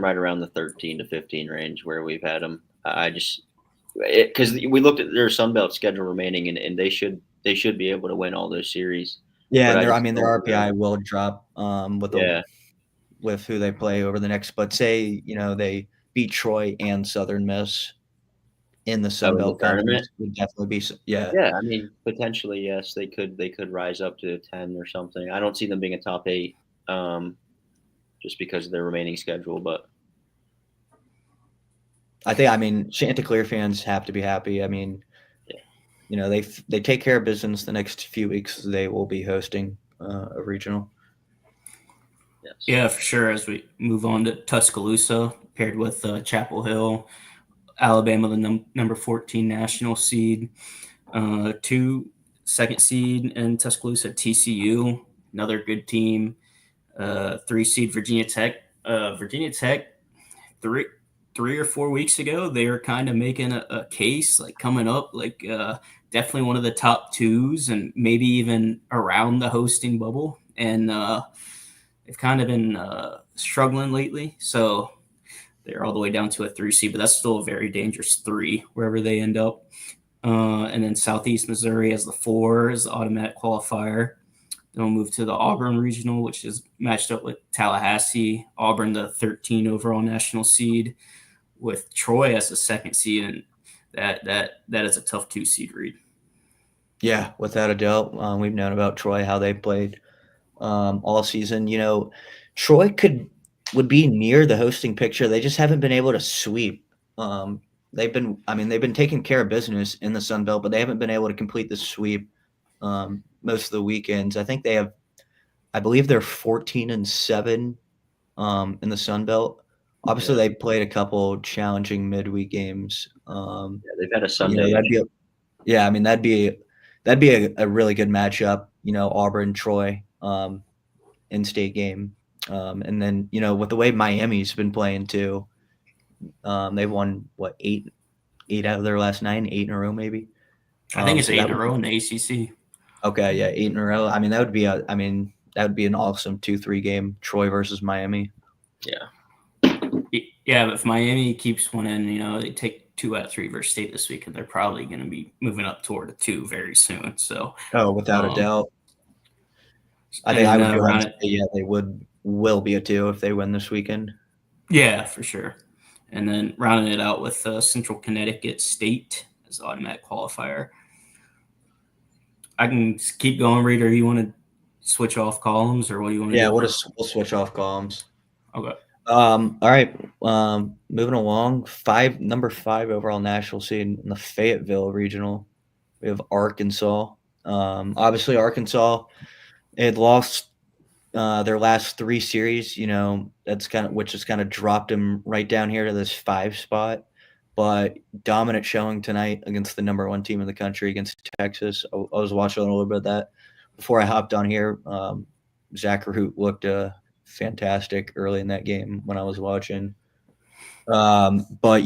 right around the 13 to 15 range where we've had them. Because we looked at their Sun Belt schedule remaining, and they should be able to win all those series. Yeah, their RPI will drop with who they play over the next. But say they beat Troy and Southern Miss in the Sun Belt tournament, would definitely be Yeah, I mean, potentially yes, they could rise up to 10 or something. I don't see them being a top 8, just because of their remaining schedule. But I mean, Chanticleer fans have to be happy. I mean, they take care of business the next few weeks. They will be hosting a regional. Yes. Yeah, for sure. As we move on to Tuscaloosa, paired with Chapel Hill, Alabama, the number 14 national seed, 2 second seed in Tuscaloosa, TCU, another good team, 3 seed Virginia Tech. Virginia Tech, 3 or 4 weeks ago, they were kind of making a case, like coming up, like definitely one of the top 2s and maybe even around the hosting bubble. And they've kind of been struggling lately. So they're all the way down to a 3 seed, but that's still a very dangerous 3 wherever they end up. And then Southeast Missouri as the 4 is the automatic qualifier. Then we'll move to the Auburn Regional, which is matched up with Tallahassee. Auburn, the 13 overall national seed, with Troy as the 2nd seed, and that is a tough 2 seed read. Yeah, without a doubt. We've known about Troy, how they played all season. Troy would be near the hosting picture. They just haven't been able to sweep. They've been taking care of business in the Sun Belt, but they haven't been able to complete the sweep most of the weekends. I believe they're 14-7 in the Sun Belt. Obviously, they played a couple challenging midweek games. They've had a Sunday. That'd be a really good matchup. Auburn, Troy, in-state game, and then with the way Miami's been playing too, they've won eight out of their last 9, 8 in a row maybe. I think it's 8 in a row in the ACC. Okay, yeah, 8 in a row. That would be an awesome 2-3 game, Troy versus Miami. Yeah, but if Miami keeps winning, they take 2 out of 3 versus State this week, and they're probably going to be moving up toward a 2 very soon. So, without a doubt, I think I would go ahead and say, they will be a 2 if they win this weekend. Yeah, for sure. And then rounding it out with Central Connecticut State as the automatic qualifier. I can keep going, Reader. You want to switch off columns, or what do you want to do? Yeah, we'll switch off columns. Okay. All right. Moving along, number 5 overall national seed in the Fayetteville Regional. We have Arkansas. Obviously, Arkansas had lost their last 3 series. Which has kind of dropped them right down here to this 5 spot. But dominant showing tonight against the number 1 team in the country, against Texas. I was watching a little bit of that before I hopped on here. Zach Root looked fantastic early in that game when I was watching. But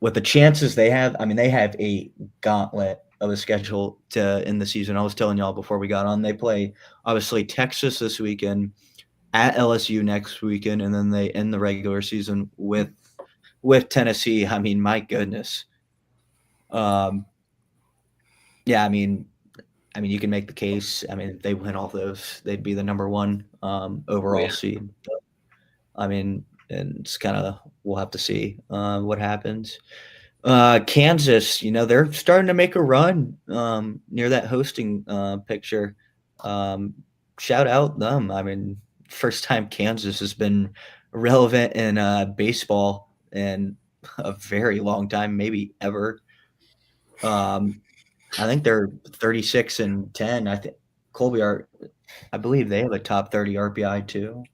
with the chances they have, they have a gauntlet of a schedule to end the season. I was telling y'all before we got on, they play obviously Texas this weekend, at LSU next weekend, and then they end the regular season with Tennessee. My goodness. You can make the case. If they win all those, they'd be the number 1 overall seed. And it's kind of, we'll have to see what happens. Kansas, they're starting to make a run near that hosting picture. Shout out them. First time Kansas has been relevant in baseball in a very long time, maybe ever. I think they're 36-10. I think Colby I believe they have a top 30 RPI too.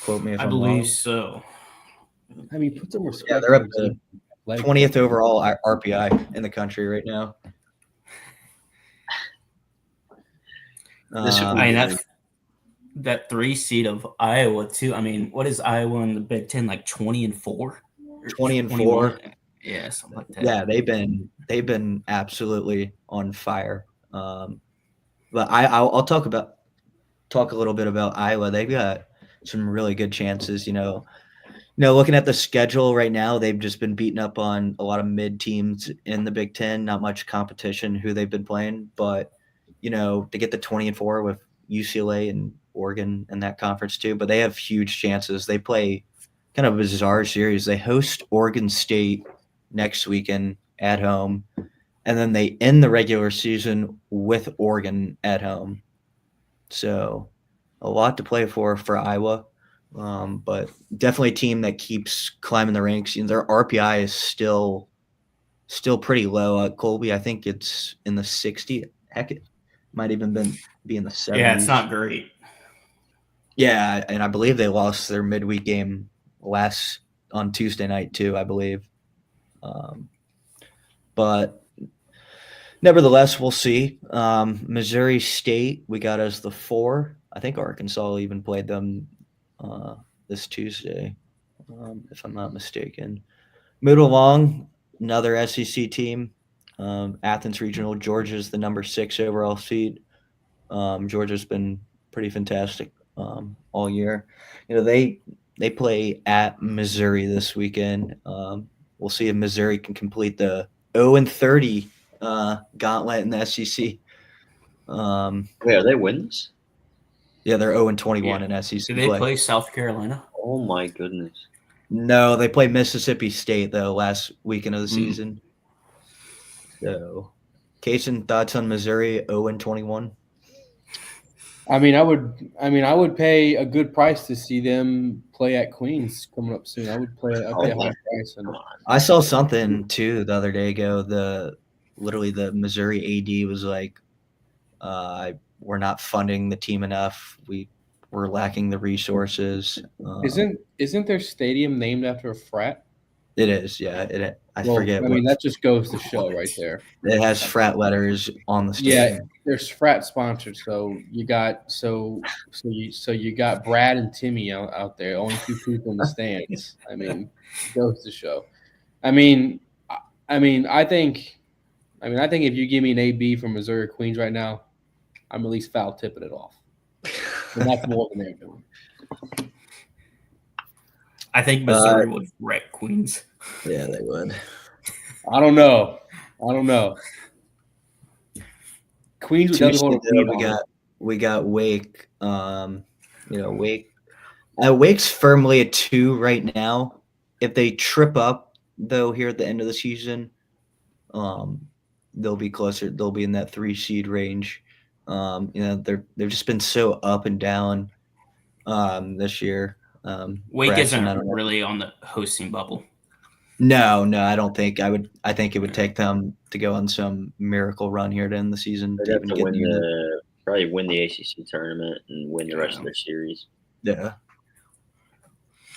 Quote me if I'm wrong. I believe so. Put some respect. Yeah, they're up to 20th overall RPI in the country right now. That 3 seed of Iowa too. What is Iowa in the Big Ten, like 20-4? 20-4. Yeah, something like that. Yeah, they've been absolutely on fire. But I'll talk a little bit about Iowa. They've got some really good chances. Looking at the schedule right now, they've just been beating up on a lot of mid teams in the Big Ten. Not much competition who they've been playing, but to get the 20-4 with UCLA and Oregon in that conference too. But they have huge chances. They play kind of a bizarre series. They host Oregon State next weekend at home, and then they end the regular season with Oregon at home. So a lot to play for Iowa, but definitely a team that keeps climbing the ranks. Their RPI is still pretty low. Colby, I think it's in the 60. Heck, it might even be in the 70s. Yeah, it's not great. Yeah, and I believe they lost their midweek game on Tuesday night too, I believe. But nevertheless, we'll see. Missouri State, we got as the 4. I think Arkansas even played them this Tuesday, if I'm not mistaken. Move along, another SEC team, Athens Regional. Georgia's the number 6 overall seed. Georgia's been pretty fantastic all year. They They play at Missouri this weekend. We'll see if Missouri can complete the 0-30 gauntlet in the SEC. Wait, are they wins? Yeah, they're 0-21 Yeah. in SEC Do they play South Carolina? Oh my goodness. No, they play Mississippi State though last weekend of the Mm. season. So, Kason, thoughts on Missouri 0-21? I mean, I would pay a good price to see them play at Queens coming up soon. I'd pay a high price. And Come on. I saw something too the other day ago. Literally the Missouri AD was like, "We're not funding the team enough. We're lacking the resources." Isn't their stadium named after a frat? It is, yeah. I Well, forget I what mean, that just goes to show right there. it has. Frat letters on the Yeah, stadium. there's frat sponsored, so you got you got Brad and Timmy out there, only two people in the stands. I mean, goes to show. I mean, I think if you give me an AB from Missouri or Queens right now, I'm at least foul tipping it off, and that's more than they're doing. I think Missouri would wreck Queens. Yeah, they would. I don't know. Queens would definitely hold a lead on it. We got Wake. Wake. Wake's firmly a 2 right now. If they trip up though here at the end of the season, they'll be closer. They'll be in that 3 seed range. They've just been so up and down this year. Wake Braxton, isn't really on the hosting bubble. No, I don't think I think it would take them to go on some miracle run here to end the season. They'd have to probably win the ACC tournament and win the rest of their series. Yeah.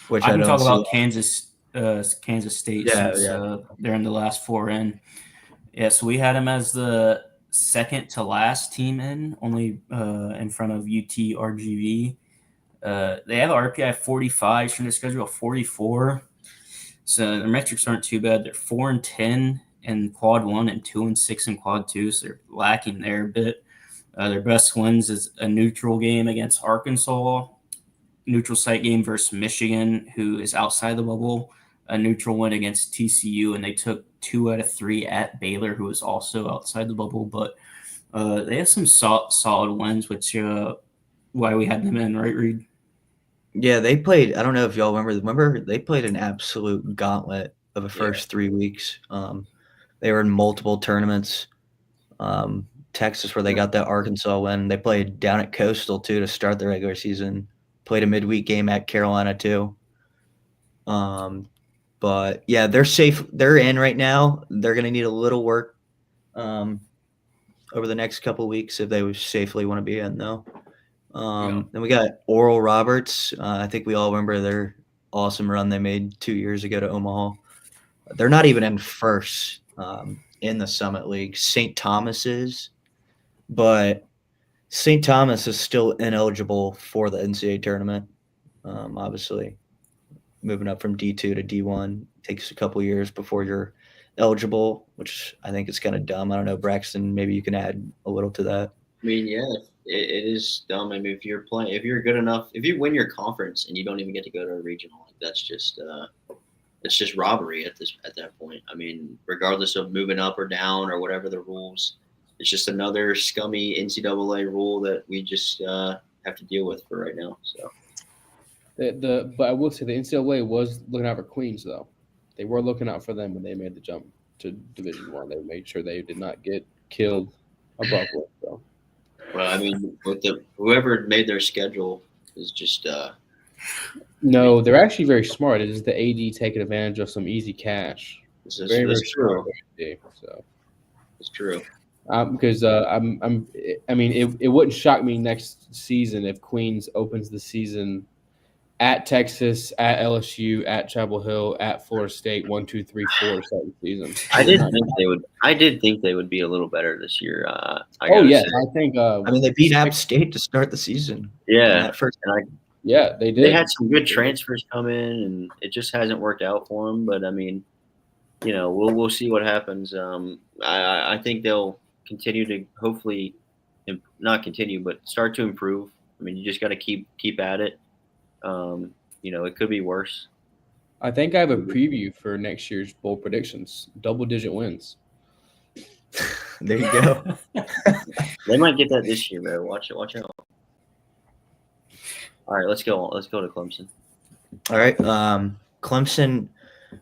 Which I can talk about Kansas State since they're in the last 4 in. Yeah, so we had them as the second to last team in, only in front of UT RGV. They have an RPI 45 from the schedule of 44. So their metrics aren't too bad. They're 4-10 in quad 1 and 2-6 in quad 2. So they're lacking there a bit. Their best wins is a neutral game against Arkansas, neutral site game versus Michigan, who is outside the bubble, a neutral win against TCU, and they took 2 out of 3 at Baylor, who is also outside the bubble. But they have some solid wins, which why we had them in, right, Reed? Yeah, they played. I don't know if y'all remember. Remember, they played an absolute gauntlet of the first 3 weeks. They were in multiple tournaments. Texas, where they got that Arkansas win. They played down at Coastal too to start the regular season. Played a midweek game at Carolina too. But yeah, they're safe. They're in right now. They're going to need a little work over the next couple of weeks if they safely want to be in, though. Then we got Oral Roberts. I think we all remember their awesome run they made 2 years ago to Omaha. They're not even in first in the Summit League. St. Thomas is, but St. Thomas is still ineligible for the NCAA tournament. Obviously, moving up from D2 to D1 takes a couple years before you're eligible, which I think is kind of dumb. I don't know, Braxton, maybe you can add a little to that. I mean, yeah, it is dumb. I mean, if you're good enough, if you win your conference and you don't even get to go to a regional, that's just robbery at that point. I mean, regardless of moving up or down or whatever the rules, it's just another scummy NCAA rule that we just have to deal with for right now. So, but I will say the NCAA was looking out for Queens, though. They were looking out for them when they made the jump to Division I. They made sure they did not get killed above it. So. Well, I mean, with whoever made their schedule is just. No, they're actually very smart. It is the AD taking advantage of some easy cash. This is true. So it's true. Because I mean, it wouldn't shock me next season if Queens opens the season at Texas, at LSU, at Chapel Hill, at Florida State, 1, 2, 3, 4 second season. I did think they would be a little better this year. I think. I mean, they beat App State to start the season. Yeah, yeah, they did. They had some good transfers come in, and it just hasn't worked out for them. But I mean, we'll see what happens. I think they'll continue to hopefully, not continue, but start to improve. I mean, you just got to keep at it. it could be worse. I think I have a preview for next year's bowl predictions. Double-digit wins. There you go. They might get that this year, bro. Watch out. All right, let's go. Let's go to Clemson. All right. Clemson,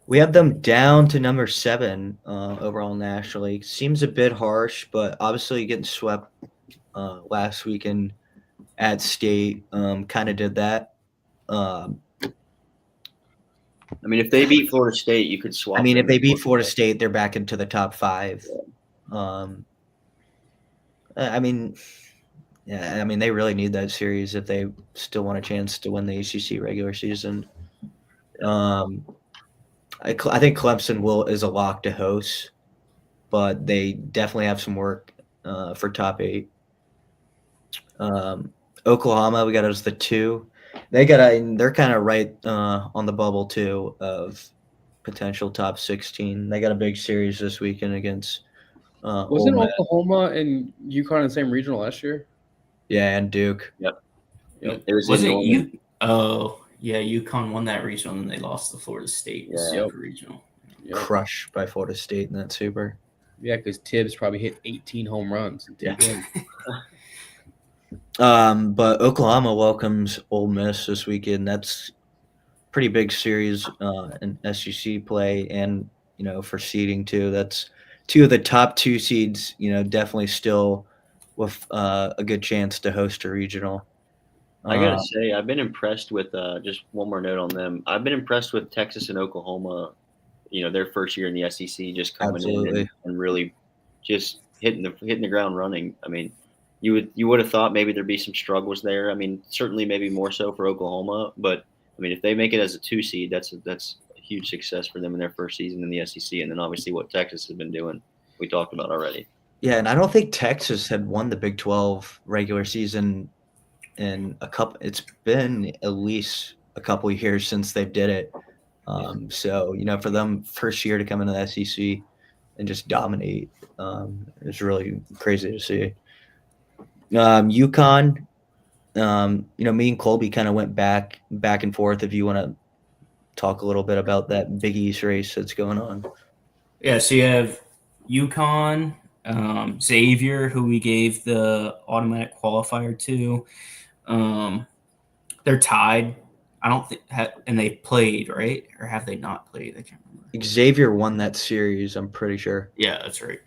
we have them down to number 7 overall nationally. Seems a bit harsh, but obviously getting swept last weekend at State kind of did that. I mean, if they beat Florida State, you could swap. If they beat Florida State, they're back into the top 5. They really need that series if they still want a chance to win the ACC regular season. I think Clemson is a lock to host, but they definitely have some work for top 8. Oklahoma, we got as the 2. They're kind of right on the bubble too of potential top 16. They got a big series this weekend against. Wasn't Oklahoma and UConn in the same regional last year? Yeah, and Duke. Yep. It wasn't you. Oh, yeah. UConn won that regional, and they lost to Florida State. Super regional. Yep. Crushed by Florida State in that super. Yeah, because Tibbs probably hit 18 home runs in 2 games. But Oklahoma welcomes Ole Miss this weekend. That's pretty big series in SEC play, and for seeding too. That's 2 of the top 2 seeds. Definitely still with a good chance to host a regional. I gotta say, I've been impressed with just one more note on them. I've been impressed with Texas and Oklahoma. Their first year in the SEC, just coming in and really just hitting the ground running. I mean, you would have thought maybe there'd be some struggles there. I mean, certainly maybe more so for Oklahoma, but I mean, if they make it as a 2 seed, that's a huge success for them in their first season in the SEC. And then obviously what Texas has been doing, we talked about already. Yeah, and I don't think Texas had won the Big 12 regular season in a couple. It's been at least a couple of years since they did it. So for them, first year to come into the SEC and just dominate is really crazy to see. UConn, me and Colby kind of went back and forth. If you want to talk a little bit about that Big East race that's going on. Yeah, so you have UConn, Xavier, who we gave the automatic qualifier to. They're tied. I don't think, and they played, right? Or have they not played? I can't remember. Xavier won that series, I'm pretty sure. Yeah, that's right.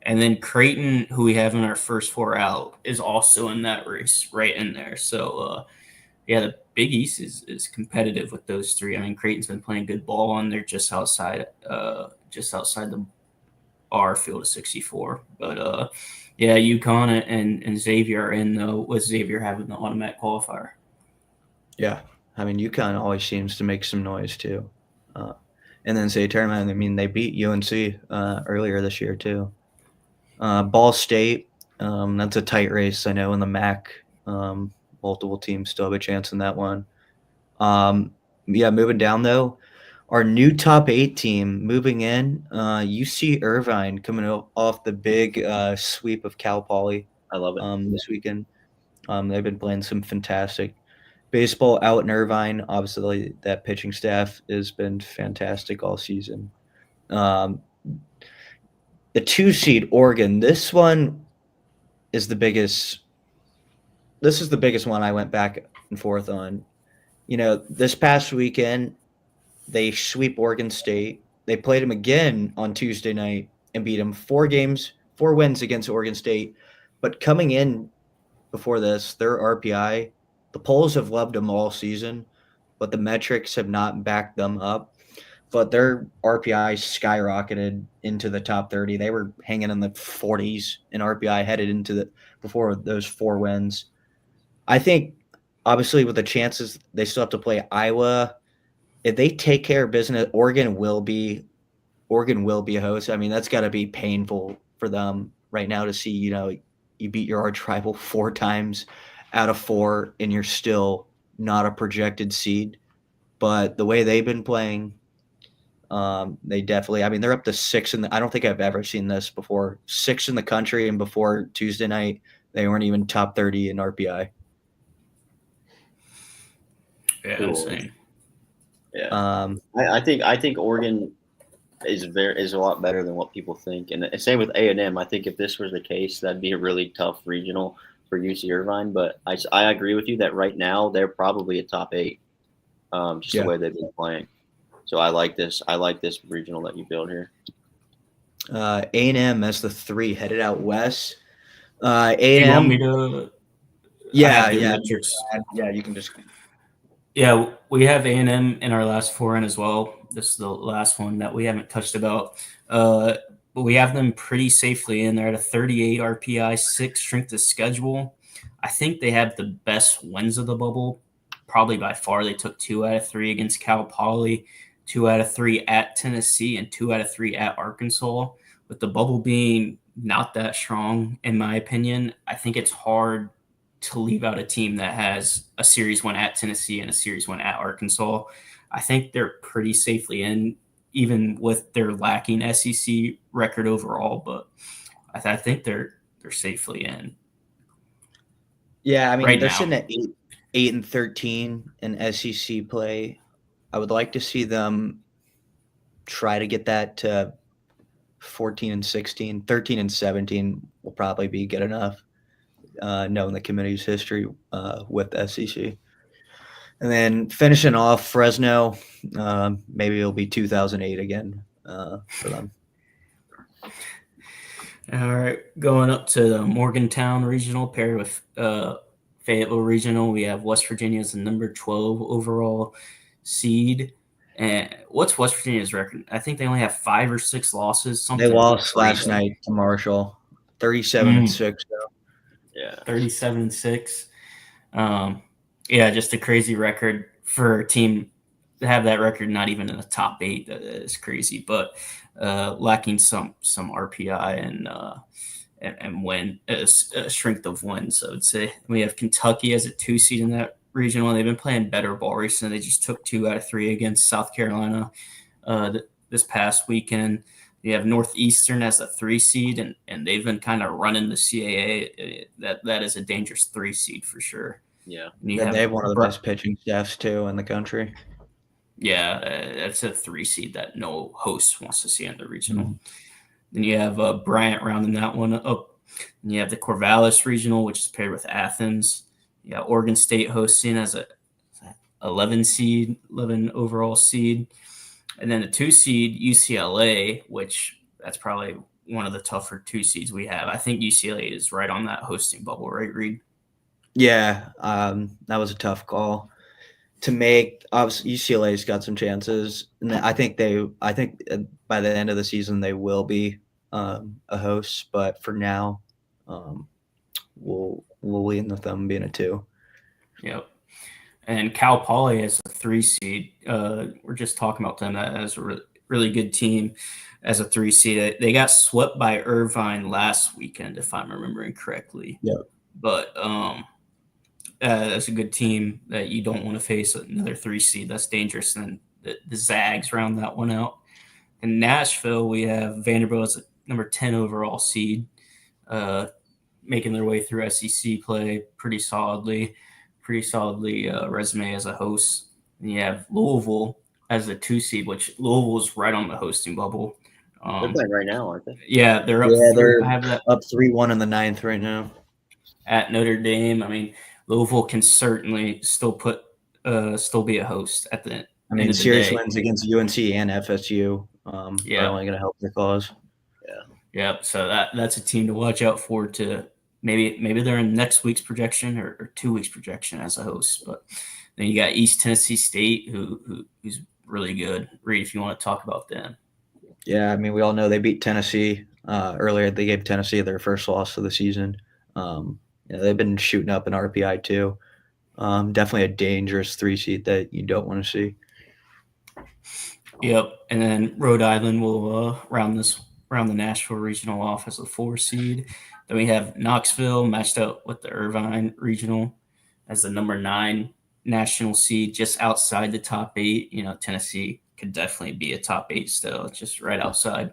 And then Creighton, who we have in our first 4 out, is also in that race, right in there. So, the Big East is competitive with those 3. I mean, Creighton's been playing good ball, and they're just outside the our field of 64. But UConn and Xavier are in though, with Xavier having the automatic qualifier. Yeah, I mean, UConn always seems to make some noise too. And then state tournament, I mean, they beat UNC earlier this year too. Ball State, that's a tight race. I know in the MAC, multiple teams still have a chance in that one. Moving down though, our new top 8 team moving in, UC Irvine coming off the big sweep of Cal Poly. I love it. This weekend. They've been playing some fantastic baseball out in Irvine. Obviously, that pitching staff has been fantastic all season. The 2 seed Oregon. This one is the biggest. This is the biggest one I went back and forth on. This past weekend, they sweep Oregon State. They played them again on Tuesday night and beat them 4 wins against Oregon State. But coming in before this, their RPI, the polls have loved them all season, but the metrics have not backed them up. But their RPI skyrocketed into the top 30. They were hanging in the 40s in RPI headed into before those 4 wins. I think, obviously, with the chances, they still have to play Iowa. If they take care of business, Oregon will be a host. I mean, that's got to be painful for them right now to see, you beat your arch rival 4 times out of 4 and you're still not a projected seed. But the way they've been playing, they definitely, I mean, they're up to 6 I don't think I've ever seen this before. 6 in the country, and before Tuesday night, they weren't even top 30 in RPI. Yeah, insane. Yeah, Um, I think Oregon is a lot better than what people think, and same with A&M. I think if this was the case, that'd be a really tough regional for UC Irvine. But I agree with you that right now they're probably a top 8, just the Yeah. way they've been playing. So I like this. I like this regional that you build here. A&M as the 3 headed out west. Do you want me A&M. to? I Yeah, have their yeah, metrics. yeah. You can just. Yeah, we have A&M in our last 4 in as well. This is the last one that we haven't touched about. But we have them pretty safely in. They're at a 38 RPI, 6 strength of schedule. I think they have the best wins of the bubble, probably by far. They took 2 out of 3 against Cal Poly, 2 out of 3 at Tennessee, and 2 out of 3 at Arkansas. With the bubble being not that strong, in my opinion, I think it's hard to leave out a team that has a series one at Tennessee and a series one at Arkansas. I think they're pretty safely in, even with their lacking SEC record overall. But I think they're safely in. Yeah, I mean right they're now. sitting at 8-13 in SEC play. I would like to see them try to get that to 14-16, 13-17 will probably be good enough, knowing the committee's history with the SEC. And then finishing off Fresno, maybe it'll be 2008 again for them. All right, going up to the Morgantown Regional paired with Fayetteville Regional. We have West Virginia as the number 12 overall seed. And what's West Virginia's record? I think they only have 5 or 6 losses. Something They lost crazy. last night to Marshall, 37-6. Yeah, 37-6. Yeah, just a crazy record for a team to have that record, not even in the top 8. That is crazy, but lacking some RPI and win strength of wins. I would say we have Kentucky as a 2 seed in that regional, and they've been playing better ball recently. They just took 2 out of 3 against South Carolina this past weekend. You have Northeastern as a 3 seed, and they've been kind of running the CAA. That is a dangerous 3 seed for sure. yeah. They have one of the best pitching staffs too in the country. Yeah, that's a 3 seed that no host wants to see in the regional. Mm-hmm. Then you have Bryant rounding that one up. And you have the Corvallis regional, which is paired with Athens. Yeah, Oregon State hosting as a 11 overall seed. And then the 2 seed UCLA, which that's probably one of the tougher 2 seeds we have. I think UCLA is right on that hosting bubble, right, Reed? Yeah, that was a tough call to make. Obviously, UCLA's got some chances, and I think by the end of the season they will be a host. But for now, we'll lean with them being a 2. Yep. And Cal Poly as a 3 seed. We're just talking about them as a really good team as a 3 seed. They got swept by Irvine last weekend, if I'm remembering correctly. Yeah. But that's a good team that you don't want to face another 3 seed. That's dangerous. And the Zags round that one out. In Nashville, we have Vanderbilt as a number 10 overall seed, making their way through SEC play pretty solidly resume as a host. And you have Louisville as a 2 seed, which Louisville's right on the hosting bubble. They're playing right now, aren't they? Yeah, they're up. They're I have that up 3-1 in the 9th right now at Notre Dame. I mean, Louisville can certainly still be a host at the end of the serious day. wins against UNC and FSU are only going to help their cause. Yeah. So that's a team to watch out for. To maybe they're in next week's projection or 2 weeks projection as a host. But then you got East Tennessee State, who's really good. Reed, if you want to talk about them. Yeah, I mean, we all know they beat Tennessee earlier. They gave Tennessee their first loss of the season. They've been shooting up in RPI too. Definitely a dangerous 3 seed that you don't want to see. Yep, and then Rhode Island will round the Nashville regional off as a 4 seed. Then we have Knoxville matched up with the Irvine regional as the number 9 national seed, just outside the top 8. Tennessee could definitely be a top 8 still, just right outside.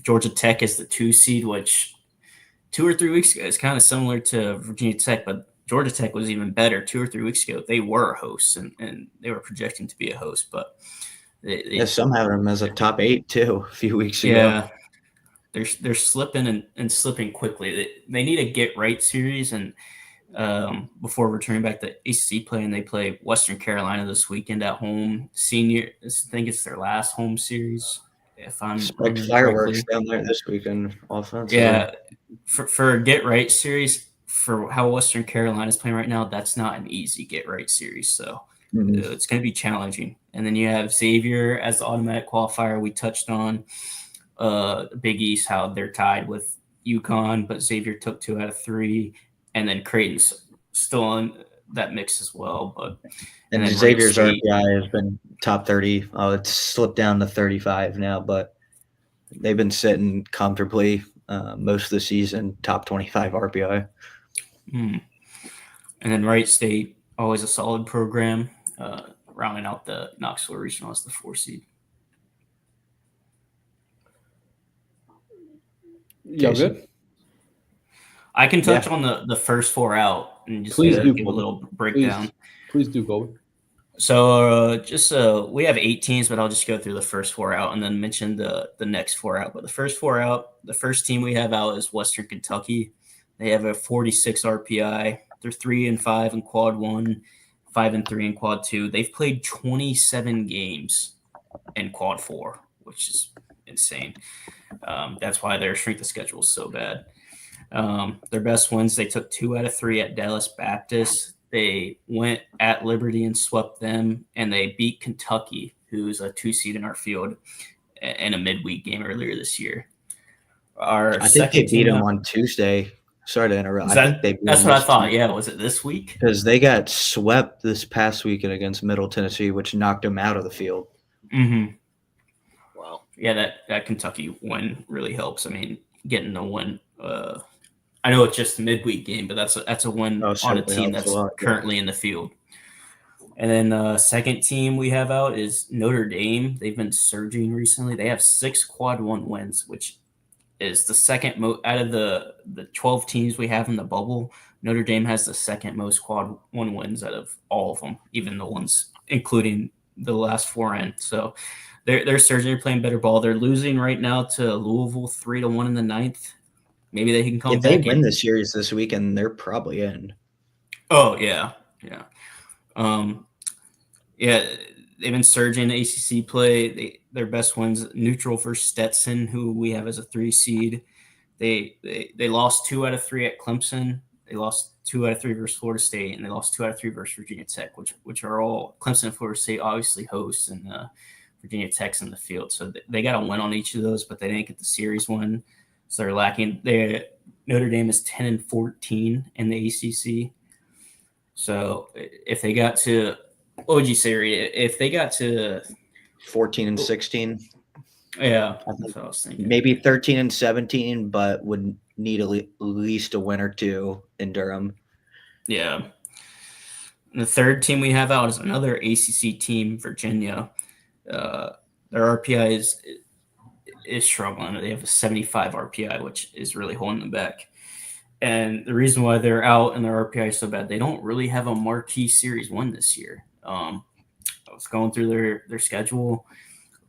Georgia Tech is the 2 seed, which 2 or 3 weeks ago is kind of similar to Virginia Tech, but Georgia Tech was even better 2 or 3 weeks ago. They were hosts, and they were projecting to be a host, but some have them as a top 8 too a few weeks ago. Yeah, they're slipping and slipping quickly. They need a get right series, and before returning back to ACC play, and they play Western Carolina this weekend at home. I think it's their last home series, if I'm Expect remembering fireworks correctly. down there this weekend offensively. Yeah, for a get right series, for how Western Carolina is playing right now, that's not an easy get right series. So it's going to be challenging. And then you have Xavier as the automatic qualifier. We touched on Big East, how they're tied with UConn, but Xavier took 2 out of 3, and then Creighton's still in that mix as well. But and then Xavier's Wright State- RPI has been top 30. It's slipped down to 35 now, but they've been sitting comfortably most of the season, top 25 RPI. And then Wright State, always a solid program, rounding out the Knoxville Regional as the 4 seed. Y'all good? I can touch on the first 4 out and just Please do, give a Colby. little breakdown. Please do, Colby. So we have 8 teams, but I'll just go through the first 4 out and then mention the next 4 out. But the first 4 out, the first team we have out is Western Kentucky. They have a 46 RPI. They're 3-5 in quad 1, 5-3 in quad 2. They've played 27 games in quad 4, which is insane. That's why their strength of schedule is so bad. Their best wins, they took 2 out of 3 at Dallas Baptist. They went at Liberty and swept them, and they beat Kentucky, who's a 2 seed in our field, in a midweek game earlier this year. I think they beat them on Tuesday. Sorry to interrupt. That's what I thought. Yeah, was it this week? Because they got swept this past weekend against Middle Tennessee, which knocked them out of the field. Mm-hmm. Wow. Yeah, that Kentucky win really helps. I mean, getting the win. I know it's just a midweek game, but that's a win on a team that's currently in the field. And then second team we have out is Notre Dame. They've been surging recently. They have 6 quad 1 wins, which is the second most out of the 12 teams we have in the bubble. Notre Dame has the second most quad 1 wins out of all of them, even the ones including the last 4 in. So they're surging. They're playing better ball. They're losing right now to Louisville 3-1 in the 9th. Maybe they can come back. If they win the series this weekend, they're probably in. Oh yeah. They've been surging ACC play. Their best wins neutral versus Stetson, who we have as a 3 seed. They lost 2 out of 3 at Clemson. They lost 2 out of 3 versus Florida State, and they lost 2 out of 3 versus Virginia Tech, which are all Clemson and Florida State obviously hosts, and Virginia Tech's in the field. So they got a win on each of those, but they didn't get the series win. So they're lacking. Notre Dame is 10-14 in the ACC. So if they got to, what would you say, Reed? If they got to 14-16, yeah, that's what I was thinking. Maybe 13-17, but would need at least a win or 2 in Durham. Yeah. And the third team we have out is another ACC team, Virginia. Their RPI is struggling. They have a 75 RPI, which is really holding them back. And the reason why they're out and their RPI is so bad, they don't really have a marquee series win this year. I was going through their schedule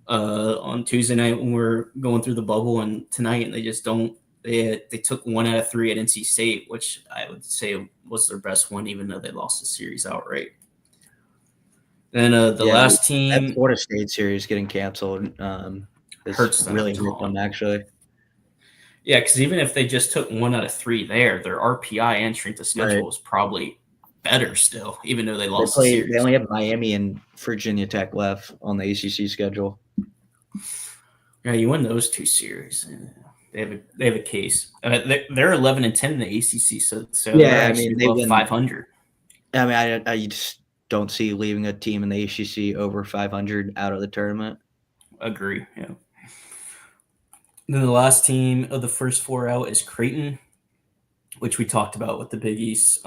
on Tuesday night when we're going through the bubble, and tonight, and they just don't. They took 1 out of 3 at NC State, which I would say was their best one, even though they lost the series outright. Then last team, that Florida State series getting canceled hurts them really hurt them, actually. Yeah, because even if they just took 1 out of 3 there, their RPI and strength of schedule is probably better still, even though they lost the series. They only have Miami and Virginia Tech left on the ACC schedule. Yeah, you win those 2 series. They have a case. They're 11-10 in the ACC, so yeah, I mean they above win 500. I mean, I just don't see leaving a team in the ACC over 500 out of the tournament. Agree. Yeah. Then the last team of the first 4 out is Creighton, which we talked about with the Big East.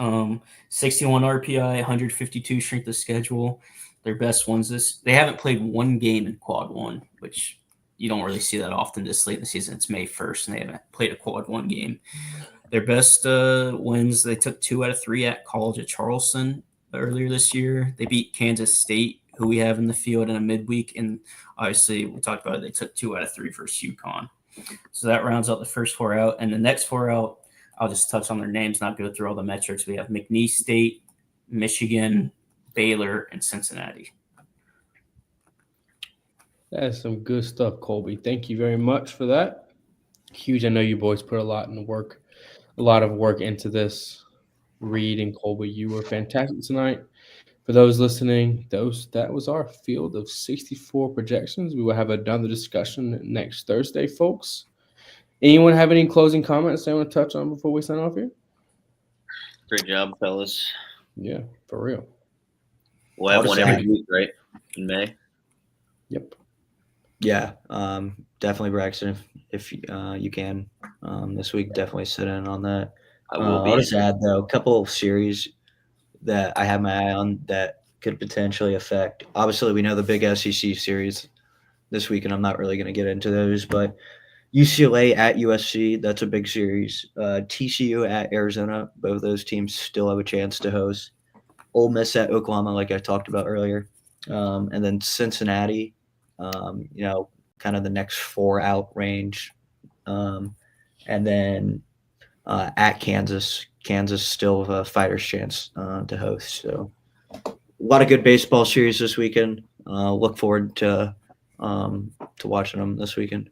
61 RPI, 152 strength of schedule. Their best ones they haven't played 1 game in quad 1, which you don't really see that often this late in the season. It's May 1st, and they haven't played a quad 1 game. Their best wins, they took 2 out of 3 at College of Charleston earlier this year. They beat Kansas State, who we have in the field in a midweek, and obviously we talked about it, they took 2 out of 3 versus UConn. So that rounds out the first 4 out, and the next 4 out, I'll just touch on their names, not go through all the metrics. We have McNeese State, Michigan, Baylor, and Cincinnati. That is some good stuff, Colby. Thank you very much for that. Huge. I know you boys put a lot of work into this. Reed and Colby, you were fantastic tonight. For those listening, that was our field of 64 projections. We will have another discussion next Thursday, folks. Anyone have any closing comments they want to touch on before we sign off here? Great job, fellas. Yeah, for real. We'll have one every week, right? In May. Yep. Yeah, definitely, Braxton. If you can this week, definitely sit in on that. I will be. I'll just add though a couple of series that I have my eye on that could potentially affect. Obviously, we know the big SEC series this week, and I'm not really going to get into those, but UCLA at USC, that's a big series. TCU at Arizona, both those teams still have a chance to host. Ole Miss at Oklahoma, like I talked about earlier, and then Cincinnati. Kind of the next 4 out range. And then at Kansas still have a fighter's chance to host. So a lot of good baseball series this weekend. Look forward to watching them this weekend.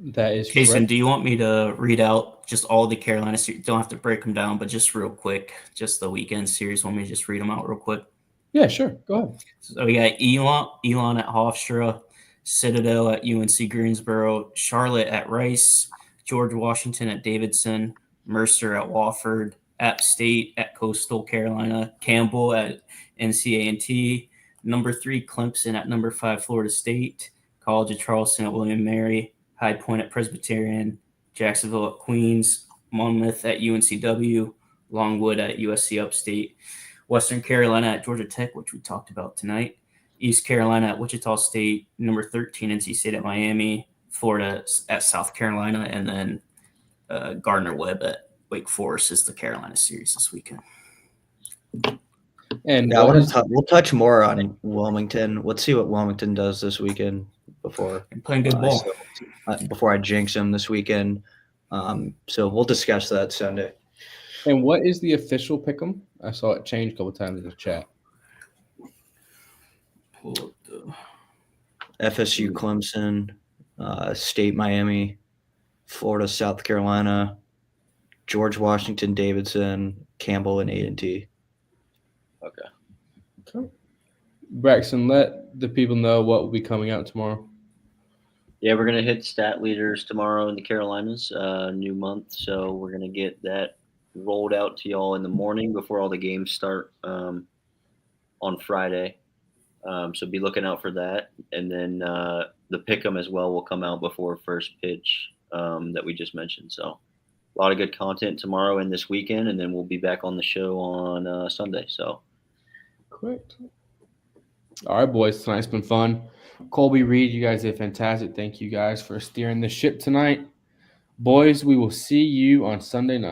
That is Jason, correct. do you want me to read out just all the Carolina series? Don't have to break them down, but just real quick, just the weekend series. Want me to just read them out real quick? Yeah, sure. Go ahead. So we got Elon at Hofstra, Citadel at UNC Greensboro, Charlotte at Rice, George Washington at Davidson, Mercer at Wofford, App State at Coastal Carolina, Campbell at NCA&T, number 3 Clemson at number 5 Florida State, College of Charleston at William & Mary, High Point at Presbyterian, Jacksonville at Queens, Monmouth at UNCW, Longwood at USC Upstate, Western Carolina at Georgia Tech, which we talked about tonight, East Carolina at Wichita State, number 13 NC State at Miami, Florida at South Carolina, and then Gardner-Webb at Wake Forest is the Carolina series this weekend. And yeah, we'll touch more on Wilmington. Let's see what Wilmington does this weekend before playing good ball. Before I jinx them this weekend. So we'll discuss that Sunday. And what is the official pick'em? I saw it change a couple times in the chat. FSU, Clemson, State, Miami, Florida, South Carolina, George Washington, Davidson, Campbell, and A&T. Okay. Braxton, let the people know what will be coming out tomorrow. Yeah, we're going to hit stat leaders tomorrow in the Carolinas, new month. So we're going to get that rolled out to y'all in the morning before all the games start on Friday. So be looking out for that. And then the pick'em as well will come out before first pitch that we just mentioned. So a lot of good content tomorrow and this weekend, and then we'll be back on the show on Sunday. So correct. All right, boys. Tonight's been fun. Colby, Reed, you guys did fantastic. Thank you guys for steering the ship tonight. Boys, we will see you on Sunday night.